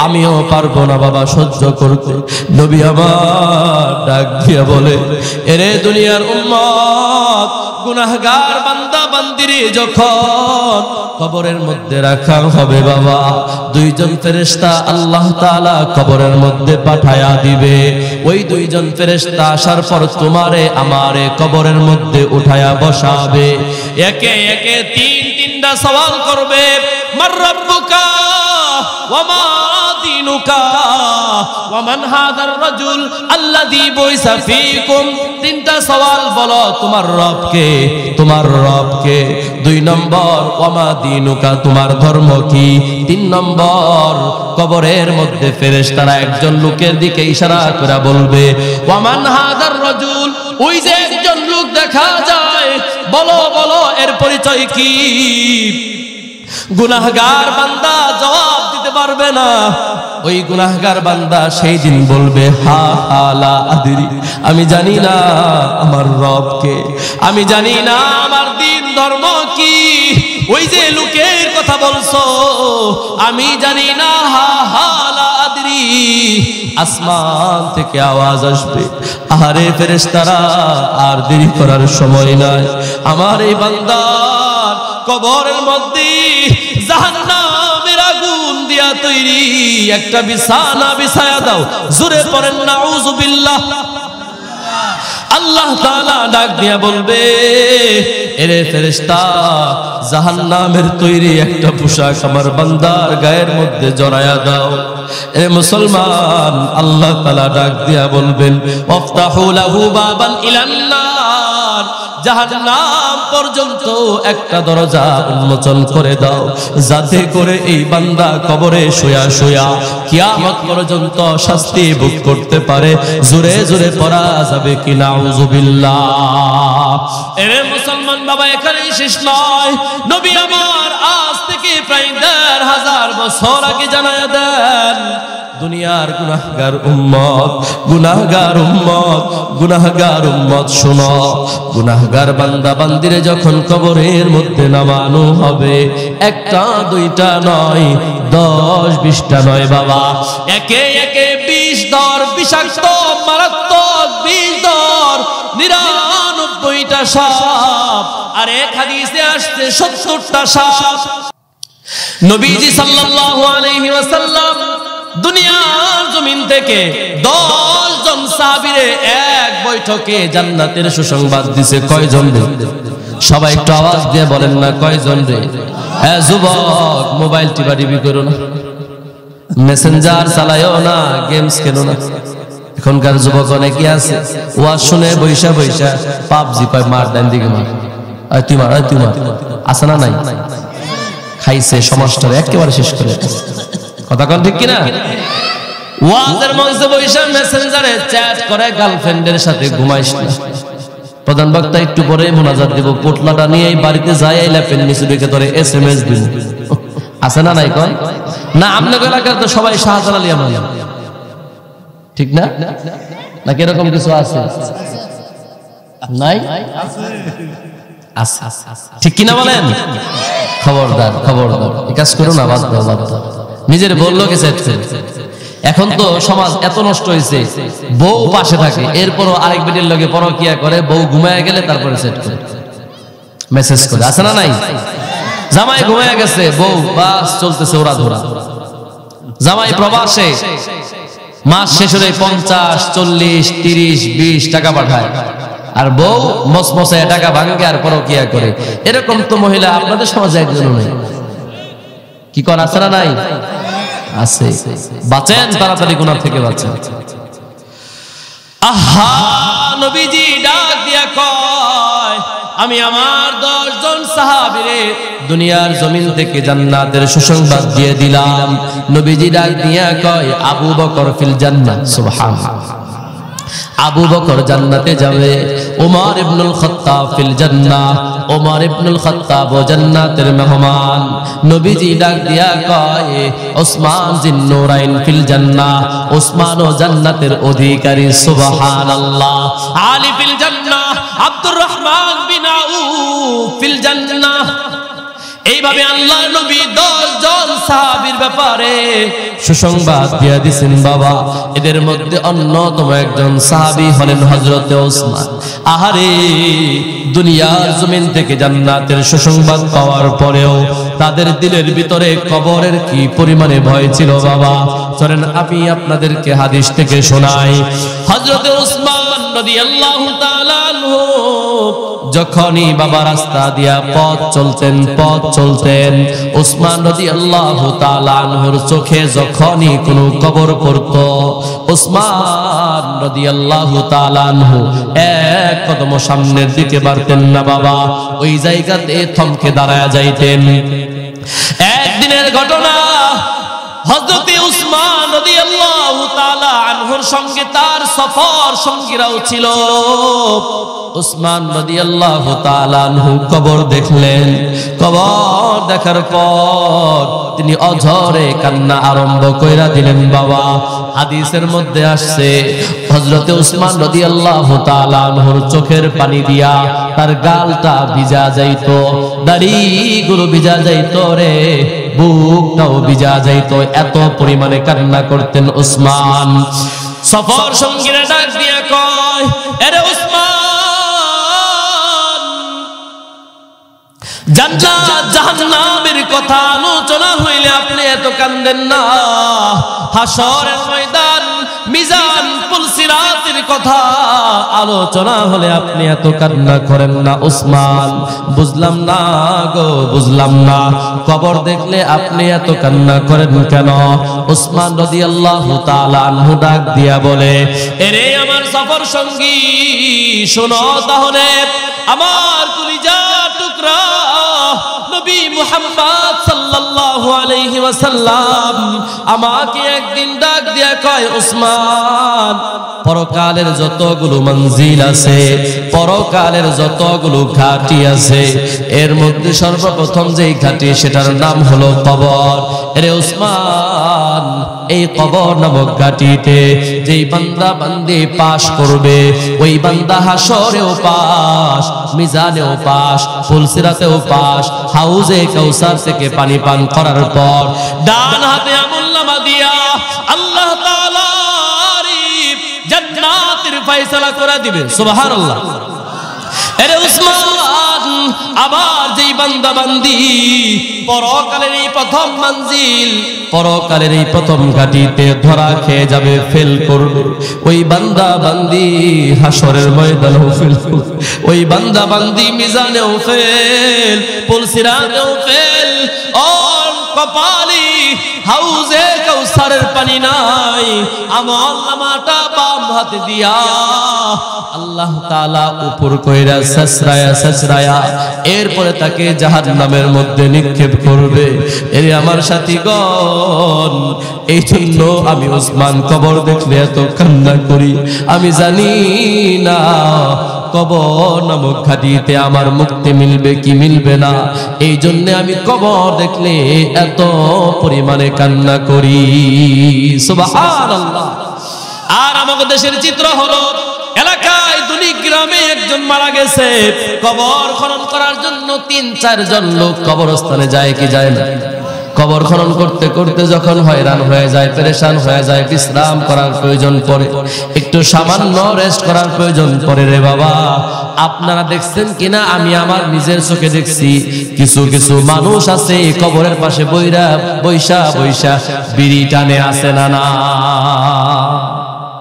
[SPEAKER 1] আমিও পারবো না বাবা সহ্য করতে। নবী আমার ডাক দিয়া বলে, এরে দুনিয়ার উম্মত, গুনাহগার বান্দা বান্দিরে যখন কবরের মধ্যে রাখা হবে বাবা, দুইজন ফেরেশতা আল্লাহ তাআলা কবরের মধ্যে পাঠায়া দিবে। ওই দুইজন ফেরেশতা আসার পর তোমারে আমারে কবরের মধ্যে উঠায়া বসাবে। একে একে তিনটা সওয়াল করবে। মার রাব্বুকা ওয়া মা দীনুকা ওয়া মান হাদার রাজুল আল্লাযী বুইসা ফীকুম। তিনটা সওয়াল বলো, তোমার রব কে? তোমার রব কে? 2 নম্বর ওয়া মা দীনুকা, তোমার ধর্ম কি? 3 নম্বর কবরের মধ্যে ফেরেশতারা একজন লোকের দিকে ইশারা করে বলবে ওয়া মান হাদার রাজুল, ওই যে একজন লোক দেখা যায়, বলো বলো এর পরিচয় কি? গুনাহগার বান্দা জবাব দিতে পারবে না। ওই গুনাহগার বান্দা সেই দিন বলবে হা হা লা আদরি, আমি জানি না আমার রব কে, আমি জানি না আমার দিন ধর্ম কি। ওই যে লোকের কথা বলছো আমি জানি না, হা হা লা আদরি। আসমান থেকে আওয়াজ আসবে, আরে ফেরেশতারা আর দেরি করার সময় নাই, আমার এই বান্দার কবরের মধ্যে জাহান্নামের আগুন দিয়া তৈরি একটা বিছানা বিছায়া দাও। জোরে পড়েন নাউযুবিল্লাহ। আল্লাহ তাআলা ডাক দিয়া বলবে, এরে ফেরেশতা, জাহান্নামের তৈরি একটা পোশাক আমার বান্দার গায়ের মধ্যে জড়ায়া দাও। এ মুসলমান, আল্লাহ তাআলা ডাক দিয়া বলবেন ওয়াফতাহু লাহু বাবান ইলান নার, জাহান্নাম পর্যন্ত একটা দরজা উন্মোচন করে দাও, যাতে করে এই বান্দা কবরে শুয়া শুয়া কিয়ামত পর্যন্ত শাস্তি ভোগ করতে পারে। জোরে জোরে পড়া যাবে কি নাউযুবিল্লাহ। এরে মুসলমান বাবা, এখানেই শেষ নয়। নবী আমার আজ থেকে প্রায় ১৫০০ বছর আগে জানায়া দেন, দুনিয়ার গুনাহগার উম্মত, গুনাহগার উম্মত, গুনাহগার উম্মত শোনো, গুনাহগার বান্দা বান্দিরে যখন কবরের মধ্যে নামানো হবে, একটা দুইটা নয়, 10-20টা নয় বাবা, একে একে 20 দর বিষাক্ত মারাত্মক 20 দর 99টা সাপ। আর এক হাদিসে আসছে 70টা সাপ। নবীজি সাল্লাল্লাহু আলাইহি ওয়াসাল্লাম দুনিয়ার জমিন থেকে 10 জন সাহাবীরে এক বৈঠকে জান্নাতের সুসংবাদ দিছে। কয়জন রে? সবাই একটু আওয়াজ দিয়ে বলেন না, কয়জন রে? হ্যাঁ যুবক, মোবাইল টিপাটিপি করো না, মেসেঞ্জার চালায়ও না, গেমস খেলো না। এখনকার যুবক অনেকে আছে ওয়াজ শুনে বৈশা বৈশা পাবজি কয়, মার ডান দিকে মার, তুই মার, তুই মার, আছে না নাই? খাইছে সমাজটা একেবারে শেষ করে। কথা কোন ঠিক কিনা? ওয়াজের মঞ্চে বসে মেসেঞ্জারে চ্যাট করে গার্লফ্রেন্ডের সাথে, ঘুমাইস না। প্রধান বক্তা একটু পরে মোনাজাত দেব, পোটলাটা নিয়ে বাড়িতে যাই ল্যাপের নিচে রেখে ধরে SMS দিব। আছে না নাই? কোন না আপনাদের এলাকার তো সবাই শাহজালাল আলী আমার, ঠিক না? নাকি এরকম কিছু আছে? নাই? ঠিক কিনা বলেন? খবরদার খবরদার, এই কাজ করো না, বাদ দাও বাদ দাও। নিজের বললো কে সেট করে। এখন তো সমাজ এত নষ্ট হয়েছে, বউ পাশে থাকে এরপরও আরেক বেটির লগে পরকিয়া করে, বউ ঘুমায় গেলে তারপরে সেট করে, মেসেজ করে। আছে না নাই? জামাই ঘুমায় গেছে, বউ বাস চলতেছে ওরা ধরা। জামাই প্রবাসে, মাস শেষ হলে 50, 40, 30, 20 টাকা পাঠায়, আর বউ মসমসে টাকা ভাঙে আর পরকিয়া করে। এরকম তো মহিলা আপনাদের সমাজে একজন নেই, কি কর আছে না নাই? আছে। বাঁচেন, তাড়াতাড়ি গুনাহ থেকে বাঁচেন। আহা, নবীজি ডাক দিয়া কয়, আমি আমার 10 জন সাহাবীরে দুনিয়ার জমিন থেকে জান্নাতের সুসংবাদ দিয়ে দিলাম। নবীজি ডাক দিয়া কয়, আবু বকর ফিল জান্নাহ। সুবহানাল্লাহ। আবু বকর জান্নাতে যাবে, ওমর ইবনুল খাত্তাব ফিল জান্নাহ, ওমর ইবনুল খাত্তাব ও জান্নাতের মেহমান। নবীজি ডাক দিয়া কয়, ওসমান জিন্নুরাইন ফিল জান্নাহ, ওসমান ও জান্নাতের অধিকারী। সুবহানাল্লাহ। আলী ফিল জান্নাহ, আব্দুর রহমান বিন আউফ ফিল জান্নাহ। এইভাবে আল্লাহর নবী 10 জন সাহাবীর ব্যাপারে সুসংবাদ দিয়ে দিয়েছেন। বাবা, এদের মধ্যে অন্যতম একজন সাহাবী হলেন হযরত ওসমান। আহারে, দুনিয়ার জমিন থেকে জান্নাতের সুসংবাদ পাওয়ার পরেও তাদের দিলের ভিতরে কবরের কি পরিমাণে ভয় ছিল বাবা। চলেন আমি আপনাদেরকে হাদিস থেকে শোনাই। হযরত ওসমান রাদিয়াল্লাহু তাআলা আনহু যখনই বাবা রাস্তা দিয়া পথ চলতেন, ওসমান রাদিয়াল্লাহু তাআলা আনহুর চোখে যখনই কোনো কবর পড়তো, ওসমান রাদিয়াল্লাহু তাআলা আনহু এক কদম সামনের দিকে বাড়তেন না বাবা, ওই জায়গাতে থমকে দাঁড়ায়া যাইতেন। একদিনের ঘটনা, হযরত ওসমান রাদিয়াল্লাহু তাআলা আনহুর সঙ্গে তার সফর সঙ্গীরাও ছিল। ওসমান রাদিয়াল্লাহু তাআলা আনহু কবর দেখলেন। কবর দেখার পর তিনি অঝরে কান্না আরম্ভ কইরা দিলেন বাবা। হাদিসের মধ্যে আসছে, হযরত ওসমান রাদিয়াল্লাহু তাআলা আনহুর চোখের পানি দিয়া তার গালটা ভিজা যাইতো, দাড়িগুলো ভিজা যাইতো রে, বুকটাও ভিজা যাইতো, এত পরিমাণে কান্না করতেন ওসমান। সফর সঙ্গীরা ডাক দিয়া কয়, আরে ওসমান, জান্নাত জাহান্নামের কথা আলোচনা হইলে আপনি এত কান্দেন না, হাসরের ময়দান, মিজান, পুলসিরাতের কথা আলোচনা হলে আপনি এত কান্না করেন না। ওসমান, বুঝলাম না গো, বুঝলাম না, কবর দেখলে আপনি এত কান্না করেন কেন? ওসমান রাদিয়াল্লাহু তাআলা আনহু ডাক দিয়া বলে, এরে আমার সফর সঙ্গী, শোনো তাহলে, আমার কলিজার টুকরা নবী মুহাম্মদ সাল্লাল্লাহু আলাইহি ওয়াসাল্লাম আমাকে একদিন ডাক দিয়া কয়, ওসমান, পরকালের যতগুলো মঞ্জিল আছে, পরকালের যতগুলো ঘাটি আছে, এর মধ্যে সর্বপ্রথম যেই ঘাটি সেটার নাম হলো কবর। এরে ওসমান, এই কবর নামক ঘাটিতে যেই বান্দা বান্দি পাশ করবে, ওই বান্দা হাসরেও পাশ, মিজানেও পাশ, ফুলসিরাতেও পাশ, হাউজে কাউসার থেকে পানি পান করার পর ডান হাতে আমলনামা দিয়া আল্লাহ তাআলা জান্নাতের ফয়সালা করে দিবে। সুবহানাল্লাহ। আরে ওসমান, আবার যেই বান্দা বান্দি পরকালের এই প্রথম মঞ্জিল, পরকালের এই প্রথম ঘাটিতে ধরা খেয়ে যাবে, ফেল করবে, ওই বান্দা বান্দি হাসরের ময়দানেও ফেল করবে, ওই বান্দা বান্দি মিজানেও ফেল, পুলসিরাতেও ফেল, আর কপালি হাউজে কাউসারের পানি নাই, আমলনামাটা বাম হাতে দিয়া আল্লাহ তাআলা উপর কইরা সসরায়া এরপরে তাকে জাহান্নামের মধ্যে নিক্ষেপ করবে। এর আমার সাথীগণ, এই জন্য আমি ওসমান কবর দেখলে এত কান্না করি। আমি জানি না কবর নামক ঘাটিতে আমার মুক্তি মিলবে কি মিলবে না, এই জন্য আমি কবর দেখলে এত পরিমাণে কান্না করি। সুবহানাল্লাহ। আর আমাদের দেশের চিত্র হলো, এলাকায় দুনিক গ্রামে একজন মারা গেছে, কবর খনন করার জন্য 3-4 জন লোক কবরস্থানে যায় কি যায় না? কবর খনন করতে করতে যখন হয়রান হয়ে যায়, পেরেশান হয়ে যায়, বিশ্রাম করার প্রয়োজন পড়ে, একটু সামান্য রেস্ট করার প্রয়োজন পড়ে রে বাবা। আপনারা দেখছেন কিনা, আমি আমার নিজের চোখে দেখছি, কিছু কিছু মানুষ আছে কবরের পাশে বইসা বিড়ি টানে, আছে না না?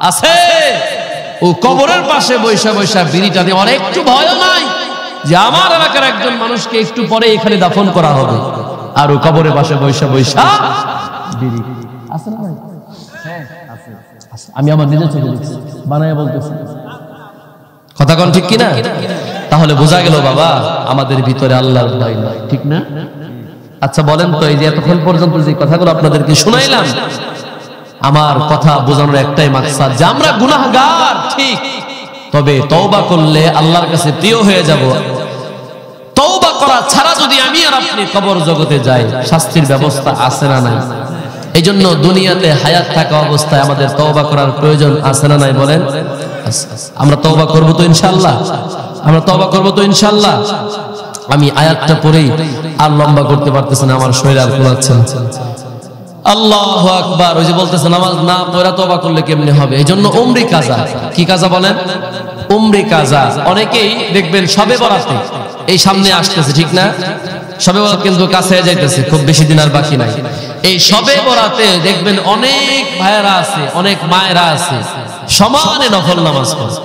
[SPEAKER 1] আছে। ও কবরের পাশে বৈশা বৈশা বিড়িটা দিয়ে অনেক একটু ভয় নাই যে আমার এলাকার একজন মানুষকে একটু পরে এখানে দাফন করা হবে, আর ও কবরের পাশে বৈশা বৈশা বিড়ি। আছে না ভাই? হ্যাঁ আছে। আমি আমার নিজের চোখে দেখছি, বানায় বলতেছি। কথা কোন ঠিক কিনা? তাহলে বোঝা গেল বাবা আমাদের ভিতরে আল্লাহর ভয় নাই, ঠিক না? আচ্ছা বলেন তো, এই যে এতক্ষণ পর্যন্ত যে কথাগুলো আপনাদেরকে শুনাইলাম, আমার কথা বোঝানোর একটাই মাকসাদ যে আমরা গুনাহগার ঠিক, তবে তওবা করলে আল্লাহর কাছে প্রিয় হয়ে যাব। তওবা করা ছাড়া যদি আমি আর আপনি কবর জগতে যাই, শাস্তির ব্যবস্থা আছে না নাই? এই জন্য দুনিয়াতে হায়াত থাকা অবস্থায় আমাদের তওবা করার প্রয়োজন আছে না নাই বলেন? আমরা তওবা করব তো ইনশাআল্লাহ, আমরা তওবা করব তো ইনশাআল্লাহ। আমি আয়াতটা পড়েই আর লম্বা করতে পারতেছি না, আমার শরীর আর কুলাচ্ছে না। আল্লাহু আকবার। ওই যে বলতেছে নামাজ না পড়া তওবা করলে কেমনে হবে? এই জন্য উমরি কাজা। কি কাজা বলেন? উমরি কাজা। অনেকেই দেখবেন শবে বরাতে এই সামনে আসতেছে, ঠিক না? শবে বরাত কিন্তু কাছে যাইতেছে, খুব বেশি দিন আর বাকি নাই। এই শবে বরাতে দেখবেন অনেক ভাইয়েরা আছে, অনেক মায়েরা আছে, সমানে নফল নামাজ পড়ে।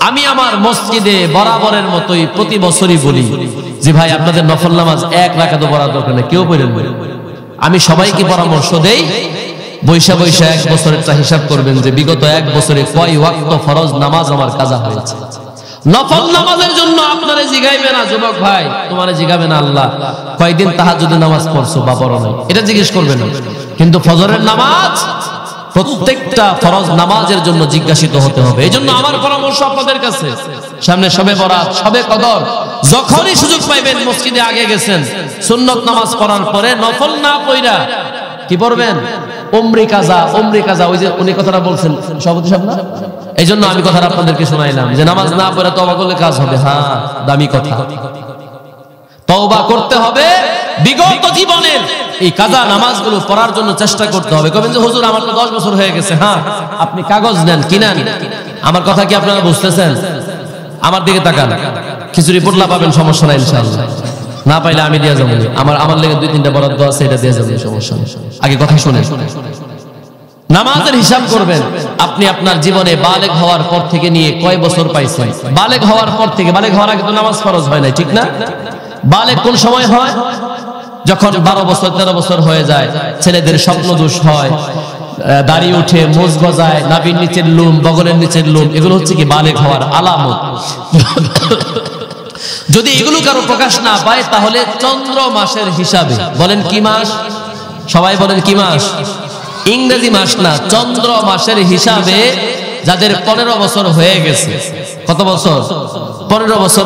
[SPEAKER 1] আমি আমার মসজিদে বরাবরের মতোই প্রতি বছরই বলি যে ভাই আপনাদের নফল নামাজ এক রাকাতও পড়া দরকার নেই, কেউ পড়েন না। আমি সবাইকে পরামর্শ দেই, বৈশা বৈশা এক বছরেরটা হিসাব করবেন যে বিগত এক বছরে কয় ওয়াক্ত ফরজ নামাজ আমার কাজা হয়েছে। নফল নামাজের জন্য আপনারে জিগাইবে না যুবক ভাই, তোমারে জিগাবে না আল্লাহ কয়দিন তাহাজ্জুদের নামাজ পড়ছো বা পড়ো নাই, এটা জিজ্ঞেস করবে না। কিন্তু ফজরের নামাজ প্রত্যেকটা ফরজ নামাজের জন্য জিজ্ঞাসিত হতে হবে। এই জন্য আমার পরামর্শ আপনাদের কাছে, সামনে শবে বরাত, শবে কদর, যখনই সুযোগ পাইবেন মসজিদে আগে গেছেন, সুন্নত নামাজ পড়ার পরে নফল না পড়া কি পড়বেন? উমরি কাজা। উমরি কাজা, ওই যে উনি কথাটা বলছেন সভাপতি সাহেব না, এই জন্য আমি কথাটা আপনাদেরকে শোনাইলাম যে নামাজ না পড়ে তওবা করলে কাজ হবে। হ্যাঁ, দামি কথা। তওবা করতে হবে, বিগত জীবনের এই কাজা নামাজগুলো পড়ার জন্য চেষ্টা করতে হবে। কবেন যে হুজুর আমার তো 10 বছর হয়ে গেছে। হ্যাঁ, আপনি কাগজ নেন, কিনেন। আমার কথা কি আপনারা বুঝতেছেন? আমার দিকে তাকান, খিচুড়ি পোটলা পাবেন, সমস্যা নাই ইনশাআল্লাহ। না পাইলে আমি দিয়ে যাবো, আমার লেগে 2-3টা বরাদ্দ আছে, এটা দিয়ে যাবো, সমস্যা নেই। আগে কথা শুনে নামাজের হিসাব করবেন। আপনি আপনার জীবনে বালেগ হওয়ার পর থেকে নিয়ে কয় বছর পাইছেন? বালেগ হওয়ার পর থেকে, বালেগ হওয়ার আগে তো নামাজ ফরজ হয় নাই, ঠিক না? বালেগ কোন সময় হয়? যখন 12 বছর 13 বছর হয়ে যায়, ছেলেদের স্বপ্ন দোষ হয়, দাড়ি উঠে, মোজ গজায়, নাভির নিচের লোম, বগলের নিচের লোম, এগুলো হচ্ছে কি বালেগ হওয়ার আলামত। যদি এগুলো কারো প্রকাশ না পায় তাহলে চন্দ্র মাসের হিসাবে, বলেন কি মাস? সবাই বলেন কি মাস? ইংরেজি মাস না, চন্দ্র মাসের হিসাবে যাদের 15 বছর হয়ে গেছে, কত বছর? 15 বছর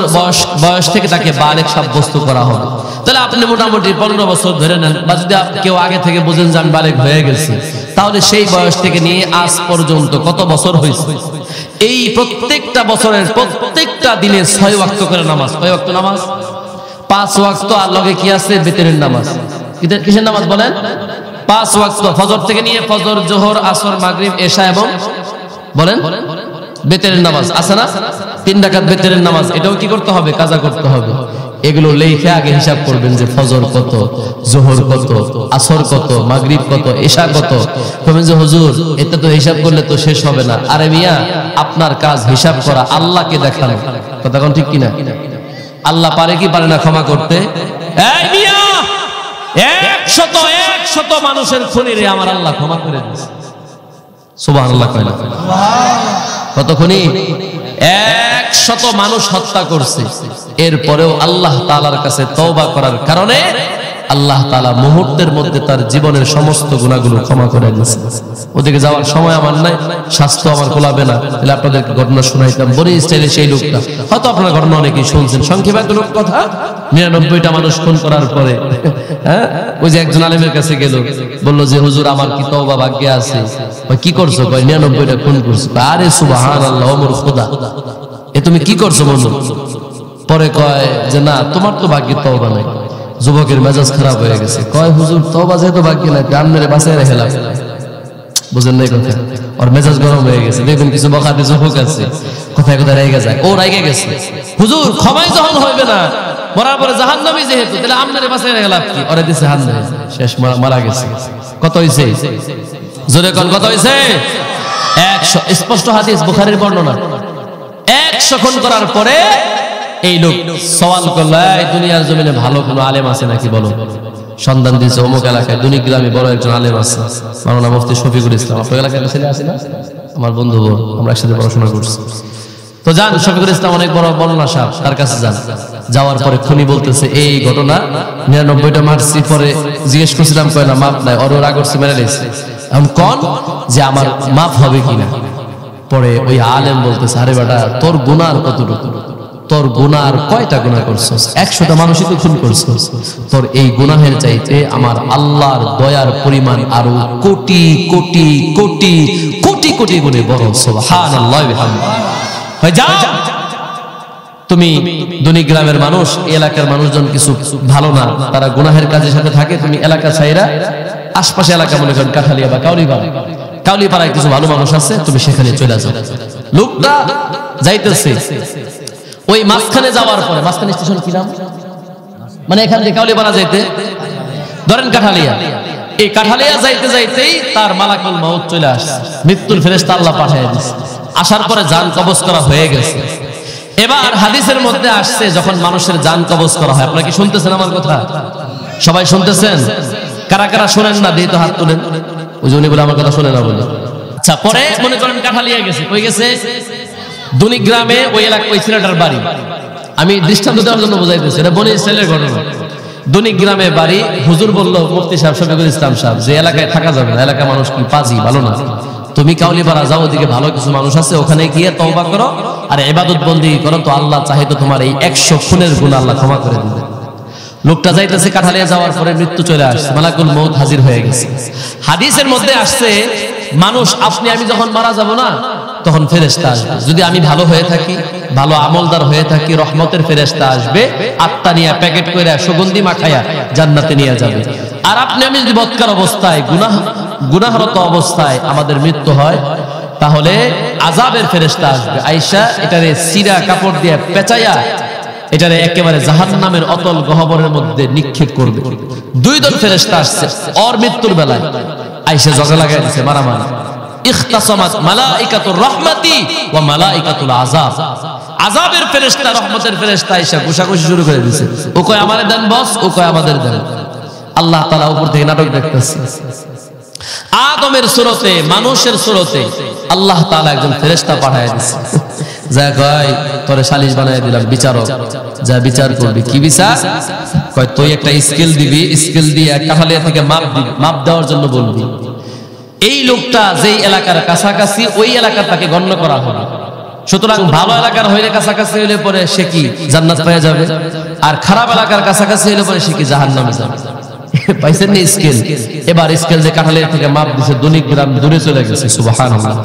[SPEAKER 1] বয়স থেকে তাকে বালেগ সাব্যস্ত করা হবে। তাহলে আপনি মোটামুটি 15 বছর ধরে নেন, বা যদি কেউ আগে থেকে বুঝেন যে আমি বালেগ হয়ে গেছি, তাহলে সেই বয়স থেকে নিয়ে আজ পর্যন্ত কত বছর হয়েছে? এই প্রত্যেকটা বছরের প্রত্যেকটা দিনে 6 ওয়াক্ত করে নামাজ। কয় ওয়াক্ত নামাজ? 5 ওয়াক্ত। আর লগে কি আছে? বেতেরের নামাজ। কিসের নামাজ বলেন? 5 ওয়াক্ত। ফজর থেকে নিয়ে ফজর, জোহর, আসর, মাগরিব, এশা এবং বলেন বেতেরের নামাজ আছে না? 3 রাকাত বেতেরের নামাজ। এটাও কি করতে হবে? কাজা করতে হবে। এগুলো লিখে আগে হিসাব করবেন যে ফজর কত, জোহর কত, আসর কত, মাগরিব কত, এশা কত। বলবেন যে হুজুর এটা তো হিসাব করলে তো শেষ হবে না। আরে মিয়া, আপনার কাজ হিসাব করা, আল্লাহকে দেখানো। কথা কোন ঠিক কিনা? আল্লাহ পারে কি পারে না ক্ষমা করতে? এই মিয়া, 100 মানুষের খুনিরে আমার আল্লাহ ক্ষমা করে দিয়েছে। সুবহানাল্লাহ কয় না? কত খুনি? 100 মানুষ হত্যা করছে, এরপরেও আল্লাহ তাআলার কাছে তওবা করার কারণে আল্লাহ তাআলা মুহূর্তের মধ্যে তার জীবনের সমস্ত গুনাহগুলো ক্ষমা করে দিয়েছে। ওদিকে যাওয়ার সময় আমার নাই, স্বাস্থ্য আমার কোলাবে না, তাহলে আপনাদেরকে ঘটনা শোনাইতাম। বড় স্টাইলে সেই লোকটা, হয়তো আপনারা ঘটনা অনেকেই শুনছেন। সংক্ষেপে একটা লোক কথা, 99টা মানুষ খুন করার পরে হ্যাঁ, ওই যে একজন আলেমের কাছে গেল, বললো যে হুজুর আমার কি তওবা ভাগ্যে আছে? কি করছো? কয় 99টা খুন করছো। আরে সুবহানাল্লাহ, ওমর খোদা, এ তুমি কি করছো মনু? পরে কয় যে না, তোমার তো ভাগ্যে তওবা নাই। যুবকের মেজাজ খারাপ হয়ে গেছে, কয় হুজুর তওবা যেহেতু ভাগ্যে নাই, আমনের বাসায় রেখেলাম। বুঝেন নাই কথা? ওর মেজাজ গরম হয়ে গেছে। দেখুন কিছু বখাটে যুবক আছে, কোথায় কোথায় রেগে যায়। ও রেগে গেছে, হুজুর ক্ষমাই যখন হইবে না, মরার পরে জাহান্নামী যেহেতু, তাহলে আমনের বাসায় রেখে লাভ কি? ওরে দিছে হান্নায়, শেষ মারা গেছে। কত হইছে? জোরে কোন কত হইছে? 100 স্পষ্ট হাদিস, বুখারীর বর্ণনা। 100 খুন করার পরে এই লোক সওয়াল করলো, এই দুনিয়ার জমিনে ভালো কোনো আলেম আছে নাকি বলো। সন্ধান দিয়েছে অমুক এলাকায় দুনিগ্রামে বড় একজন আলেম আছে, মাওলানা মুফতি শফিকুল ইসলাম। আপনার এলাকায় ছেলে আছে না? আমার বন্ধু, আমরা একসাথে পড়াশোনা করছি। তো যান, শফিকুল ইসলাম অনেক বড় বর্ণনা সাহেব, তার কাছে যান। যাওয়ার পরে খুনি বলতেছে এই ঘটনা 99টা মারছি, পরে জিজ্ঞেস করছিলাম কয় না মাপ নাই, ওর রাগ করছে মেরে দিয়েছে, এখন কোন যে আমার মাপ হবে কিনা। পরে ওই আলেম বলতেছে আরে বেটা তোর গুনাহ কতটুকু, তোর গুনার কয়টা গুনাহ করছস? 100টা মানুষই তো খুন করছস। তোর এই গুনাহের চাইতে আমার আল্লাহর দয়ার পরিমাণ আরো কোটি কোটি কোটি কোটি কোটি গুণে বড়। সুবহানাল্লাহ ওয়া বিহামদিহি। হয়ে যাও, তুমি দুনিগ্রামের মানুষ, এলাকার মানুষজন কিছু ভালো না, তারা গুনাহের কাজের সাথে থাকে, তুমি এলাকা ছাইরা আশপাশে এলাকা মনে করেন কাঠালিয়া বা কাউলিপাড়ায় কিছু ভালো মানুষ আছে, তুমি সেখানে চলে যাও। লোকটা যাইতেছে, ওই মাঝখানে যাওয়ার পরে, মাঝখানে স্টেশন কি নাম, মানে এখান থেকে কাউলিপাড়া যাইতে ধরেন কাঠালিয়া, এই কাঠালিয়া যাইতে যাইতেই তার মালাকুল মাউত চলে আসছে, মৃত্যুর ফেরেশতা আল্লাহ পাঠিয়ে দিয়েছে। আসার পরে জান কবজ করা হয়ে গেছে। এবার হাদিসের মধ্যে আসছে যখন মানুষের জান কবজ করা হয়, আপনারা কি শুনতেছেন আমার কথা? সবাই শুনতেছেন? কারা কারা শোনেন না দিয়ে তো হাত তুলেন। ওই যে উনি বলে আমার কথা শোনে না বলে। আচ্ছা, পরে মনে করেন কাঠালিয়া গেছে, কই গেছে? দুনিগ্রামে ওই এলাকা, ওই ছেলেটার বাড়ি। আমি দৃষ্টান্ত দেওয়ার জন্য বোঝাইতেছি, এটা বনি ইসরাইলের ঘটনা। দুনিগ্রামে বাড়ি। হুজুর বলল মুফতি সাহেব শফিকুল ইসলাম সাহেব যে এলাকায় থাকা যাবে না, এলাকা মানুষ কি পাজি ভালো না, তুমি কাউলিপাড়া যাও, ওদিকে ভালো কিছু মানুষ আছে, ওখানে গিয়ে তওবা করো আর ইবাদত বন্দেগী করো, তো আল্লাহ চাহে তো তোমার এই 100 খুনের গুনাহ আল্লাহ ক্ষমা করে দিবে। লোকটা যাইতেছে, কাঠালিয়া যাওয়ার পরে মৃত্যু চলে আসছে, মালাকুল মউত হাজির হয়ে গেছে। হাদিসের মধ্যে আসছে মানুষ, আপনি আমি যখন মারা যাব না তখন ফেরেশতা আসবে, যদি আমি ভালো হয়ে থাকি, ভালো আমলদার হয়ে থাকি, রহমতের ফেরেশতা আসবে, আত্মা নিয়ে প্যাকেট করে সুগন্ধি মাখায়া জান্নাতে নিয়ে যাবে। আর আপনি আমি যদি বদকার অবস্থায়, গুনাহরত অবস্থায় আমাদের মৃত্যু হয়, তাহলে আযাবের ফেরেশতা আসবে, আয়েশা এটারে সিরা কাপড় দিয়ে পেঁচাইয়া এটারে একেবারে জাহান্নামের অতল গহ্বরের মধ্যে নিক্ষেপ করবে। দুই দল ফেরেশতা আসছে ওর মৃত্যুর বেলায়। আয়েশা জগা লাগাই দিয়েছে মারামারি। ইখতাসামাত মালাইকাতুর রাহমাতি ওয়া মালাইকাতুল আযাব। আযাবের ফেরেশতা রহমতের ফেরেশতা আয়েশা ঘুষাঘুষি শুরু করে দিয়েছে, ও কয় আমারে দেন বস, ও কয় আমাদের দেন। আল্লাহ তাআলা উপর থেকে নাটক দেখতেছে। আদমের সুরতে, মানুষের সুরতে আল্লাহ তাআলা একজন ফেরেশতা পাঠিয়ে দিয়েছে, যা কয় তোরে সালিশ বানায় দিলাম, বিচারক, যা বিচার করবি। কি বিচার? কয় তুই একটা স্কেল দিবি, স্কেল দিয়ে কাঠালিয়া থেকে মাপ দিবি, মাপ দেওয়ার জন্য বলবি এই লোকটা যেই এলাকার কাছাকাছি, ওই এলাকা তাকে গণ্য করা হবে। সুতরাং ভালো এলাকার হইলে কাছাকাছি হইলে পরে সে কি জান্নাত পেয়ে যাবে, আর খারাপ এলাকার কাছাকাছি হইলে পরে সে কি জাহান্নামে যাবে। পাইছেন না স্কেল? এবার স্কেল যে কাঠালিয়া থেকে মাপ দিছে, দুনিগ্রাম দূরে চলে গেছে, সুবহানাল্লাহ।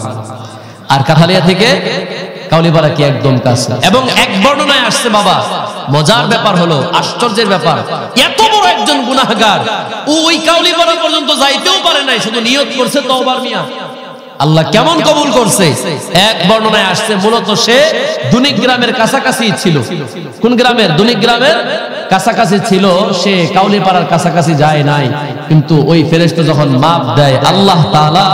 [SPEAKER 1] আর কাঠালিয়া থেকে কাউলিপাড়া কি একদম কাছে। এবং এক বর্ণনায় আসছে, বাবা মজার ব্যাপার হলো, আশ্চর্যের ব্যাপার, এত বড় একজন গুনাহগার ওই কাউলিপাড়া পর্যন্ত যাইতেও পারে নাই, শুধু নিয়ত করছে তওবার। মিয়া আল্লাহ কেমন কবুল করছে। এক বর্ণনায় আসছে মূলত সে দুনিগ্রামের কাছাকাছি ছিল। কোন গ্রামের? দুনিগ্রামের কাছাকাছি ছিল, সে কাউলিপাড়ার কাছাকাছি যায় নাই। কিন্তু ওই ফেরেশতা যখন মাপ দেয়, আল্লাহ তাআলা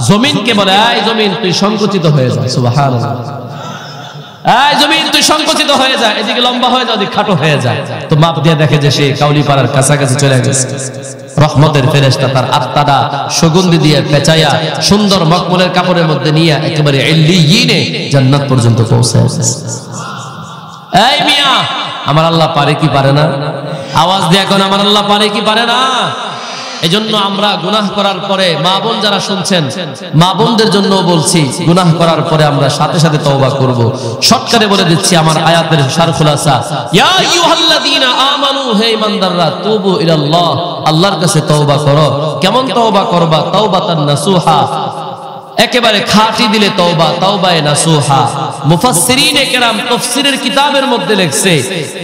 [SPEAKER 1] জমিনকে বলে, এই জমিন তুই সংকুচিত হয়ে যা। সুবহানাল্লাহ। এই জমিন তুই সংকুচিত হয়ে যা, এদিকে লম্বা হয়ে যা, ওদিকে খাটো হয়ে যা। তো মাপ দিয়ে দেখে যে সে কাউলিপাড়ার কাছাকাছি চলে গেছে। রহমতের ফেরেশতা তার আত্মাটা সুগন্ধি দিয়ে পেঁচাইয়া সুন্দর মখমলের কাপড়ের মধ্যে নিয়ে একেবারে ইল্লিয়িনে জান্নাত পর্যন্ত পৌঁছায় গেছে। এই মিয়া, আমার আল্লাহ পারে কি পারে না? আওয়াজ দিয়ে এখন আমার আল্লাহ পারে কি পারে না? এজন্য আমরা গুনাহ করার পরে, মা বোন যারা শুনছেন, মা বোনদের জন্য বলছি, গুনাহ করার পরে আমরা সাথে সাথে তওবা করব। শর্টকাটে বলে দিচ্ছি আমার আয়াতের সার খুলাসা, ইয়া আইয়ুহাল্লাযীনা আমানু, হে ঈমানদাররা, তুবু ইলাল্লাহ, আল্লাহর কাছে তওবা করো। কেমন তওবা করবা? তাওবাতান নাসুহা, একেবারে খাঁটি দিলে তওবা, তাওবায়ে নাসুহা। মুফাসসিরিনে কেরাম তাফসীরের কিতাবের মধ্যে লেখছে,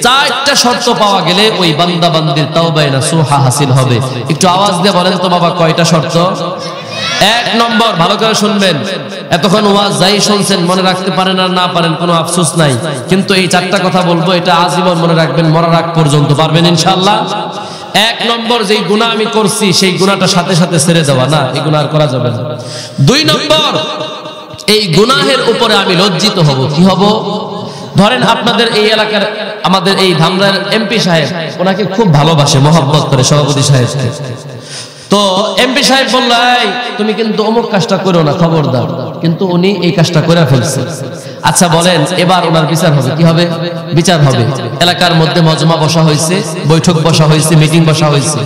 [SPEAKER 1] চারটা শর্ত পাওয়া গেলে ওই বান্দা বান্দির তাওবায়ে নাসুহা হাসিল হবে। একটু আওয়াজ দিয়ে বলেন তো বাবা, কয়টা শর্ত? এক নম্বর, ভালো করে শুনবেন, এতক্ষণ ওয়াজ যাই শুনছেন, মনে রাখতে পারেন আর না পারেন কোনো আফসোস নাই, কিন্তু এই চারটা কথা বলবো, এটা আজীবন মনে রাখবেন, মরার আগ পর্যন্ত। পারবেন ইনশাআল্লাহ? এক নম্বর যেই গুনাহ আমি করছি সেই গুনাহটা সাথে সাথে ছেড়ে দেওয়া, না এই গুনাহ আর করা যাবে না। দুই নম্বর, এই গুনাহের উপরে আমি লজ্জিত হব। কি হব? ধরেন আপনাদের এই এলাকার আমাদের এই ধামরার এমপি সাহেব, ওনাকে খুব ভালোবাসে, মহব্বত করে সভাপতি সাহেব। তো এমপি সাহেব বলল, তুমি কিন্তু অমুক কাজটা করো না, খবরদার। কিন্তু উনি এই কাজটা করে ফেলছে। আচ্ছা বলেন, এবার ওনার বিচার হবে। কি হবে? বিচার হবে। এলাকার মধ্যে মজমা বসা হয়েছে, বৈঠক বসা হয়েছে, মিটিং বসা হয়েছে,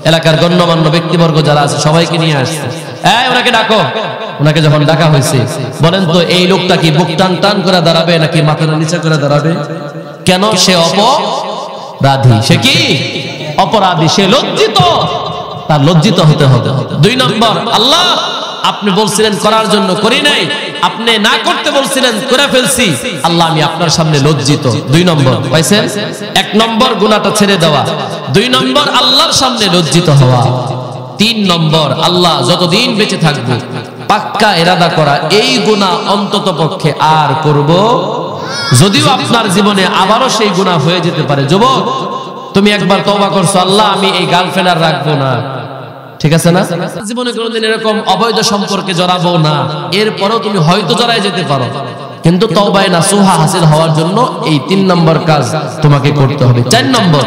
[SPEAKER 1] এলাকার গণ্যমান্য ব্যক্তিবর্গ যারা আছে সবাইকে নিয়ে আসছে। ওনাকে ডাকো। ওনাকে যখন ডাকা হয়েছে, বলেন তো এই লোকটা কি বুক টান টান করে দাঁড়াবে নাকি মাথার নিচে করে দাঁড়াবে? কেন? সে অপরাধী। সে কি? অপরাধী। সে লজ্জিত, তার লজ্জিত হতে হবে। দুই নম্বর, আল্লাহ আপনি বলছিলেন করার জন্য, করি নাই। আপনি না করতে বলছিলেন, করে ফেলছি। আল্লাহ আমি আপনার সামনে লজ্জিত। দুই নম্বর পাইছেন? এক নম্বর গুনাহটা ছেড়ে দেওয়া, দুই নম্বর আল্লাহর সামনে লজ্জিত হওয়া, তিন নম্বর আল্লাহ যতদিন বেঁচে থাকবে পাক্কা ইরাদা করা এই গুনাহ অন্তত পক্ষে আর করব। যদিও আপনার জীবনে আবারও সেই গুনাহ হয়ে যেতে পারে। যুবক, তুমি একবার তওবা করছো, আল্লাহ আমি এই গার্লফ্রেন্ড আর রাখবো না, ঠিক আছে না? জীবনে কোনোদিন এরকম অবৈধ সম্পর্কে জড়াবো না, এরপরেও তুমি হয়তো জড়ায় যেতে পারো। কিন্তু তওবায়ে নাসুহা হাসিল হওয়ার জন্য এই তিন নম্বর কাজ তোমাকে করতে হবে। চার নম্বর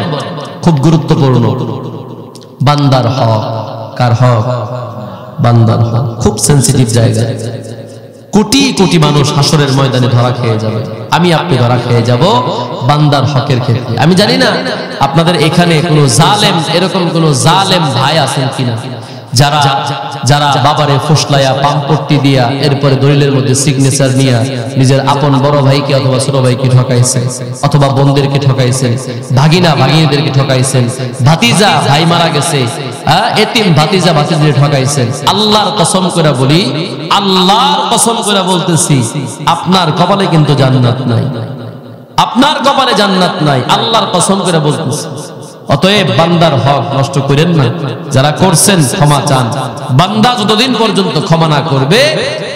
[SPEAKER 1] খুব গুরুত্বপূর্ণ, বান্দার হক। কার হক? বান্দার হক। খুব সেনসিটিভ জায়গা। কোটি কোটি মানুষ হাসরের ময়দানে ধরা খেয়ে যাবে, আমি আপনি ধরা খেয়ে যাব বান্দার হকের ক্ষেত্রে। আমি জানি না আপনাদের এখানে কোনো জালেম, এরকম কোন জালেম ভাই আছেন কিনা, যারা যারা বাবারে ফুসলায়া পাম্পট্টি দিয়া এরপরে দলিলের মধ্যে সিগনেচার নিয়া নিজের আপন বড় ভাইকে অথবা ছোট ভাইকে ঠকাইছেন, অথবা বোনদেরকে ঠকাইছেন, ভাগিনা ভাগিনীদেরকে ঠকাইছেন, ভাতিজা ভাই মারা গেছে, এতিম ভাতিজা ভাতিজিদের ঠকাইছেন। আল্লাহর কসম করে বলি, আল্লাহর কসম করে বলতেছি, আপনার কপালে কিন্তু জান্নাত নাই, আপনার কপালে জান্নাত নাই, আল্লাহর কসম করে বলতেছি। অতএব বান্দার হক নষ্ট করেন না। যারা করছেন ক্ষমা চান। বান্দা যতদিন পর্যন্ত ক্ষমা না করবে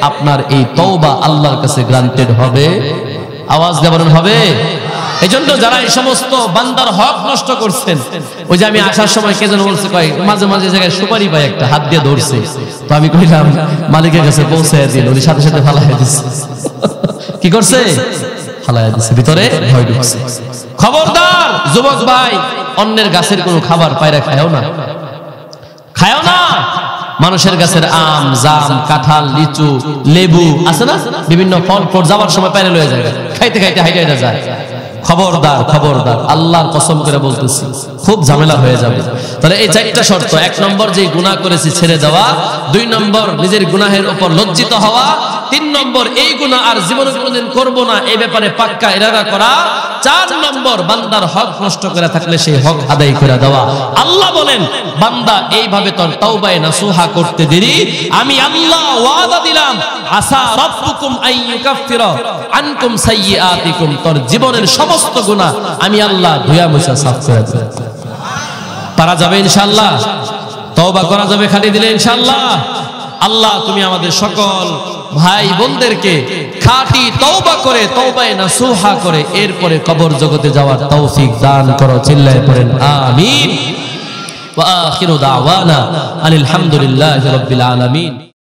[SPEAKER 1] আপনার এই তওবা আল্লাহর কাছে গ্রান্টেড হবে। আওয়াজ দেবেন হবে। এজন্য যারা এই সমস্ত বান্দার হক নষ্ট করছেন, ওই যে আমি আসার সময় কে যেন বলছে, কয় মাঝে মাঝে জায়গায় সুপারি পাই একটা, হাত দিয়ে ধরছে, তো আমি কইলাম মালিকের কাছে পৌঁছায় দিল, উনি সাথে সাথে ফালাইয়া দিচ্ছে। কি করছে? ফালাইয়া দিচ্ছে, ভিতরে ভয় ঢুকছে। খবরদার যুবক ভাই, অন্যের গাছের কোনো খাবার পায়রা খায়ও না, খায়ও না। মানুষের গাছের আম, জাম, কাঁঠাল, লিচু, লেবু আছে না, বিভিন্ন ফল ফল যাওয়ার সময় পায়রা লয়ে যায়, খাইতে খাইতে হাইটা যায়। খবরদার, খবরদার, আল্লাহর কসম করে বলতেছি, খুব ঝামেলা হয়ে যাবে। তাহলে এই চারটা শর্ত, এক নম্বর যে গুনাহ করেছি ছেড়ে দেওয়া, দুই নম্বর নিজের গুনাহের উপর লজ্জিত হওয়া, তিন নম্বর এই গুনাহ আর জীবনে কোনোদিন করব না এই ব্যাপারে পাক্কা ইরাদা করা, চার নম্বর বান্দার হক নষ্ট করে থাকলে সেই হক আদায় করে দেওয়া। আল্লাহ বলেন, বান্দা এইভাবে তোর তাওবায়ে নাসুহা করতে দেরি, আমি আল্লাহ ওয়াদা দিলাম, আসা রাব্বুকুম আইয়ুকাফিরা আনকুম সাইয়্যাতিকুম, তোর জীবনের সমস্ত গুনাহ আমি আল্লাহ ধুয়া মুছা সাফ করে দেব। পারা যাবে ইনশাআল্লাহ? তওবা করা যাবে খালি দিলে ইনশাআল্লাহ? আল্লাহ তুমি আমাদের সকল ভাই বোনদেরকে খাঁটি তওবা করে, তওবায়ে নাসুহা করে এরপরে কবর জগতে যাওয়ার তৌফিক দান করো। চিল্লায়ে পড়েন আমিন। ওয়া আখিরু দাওয়ানা আলহামদুলিল্লাহি রাব্বিল আলামিন।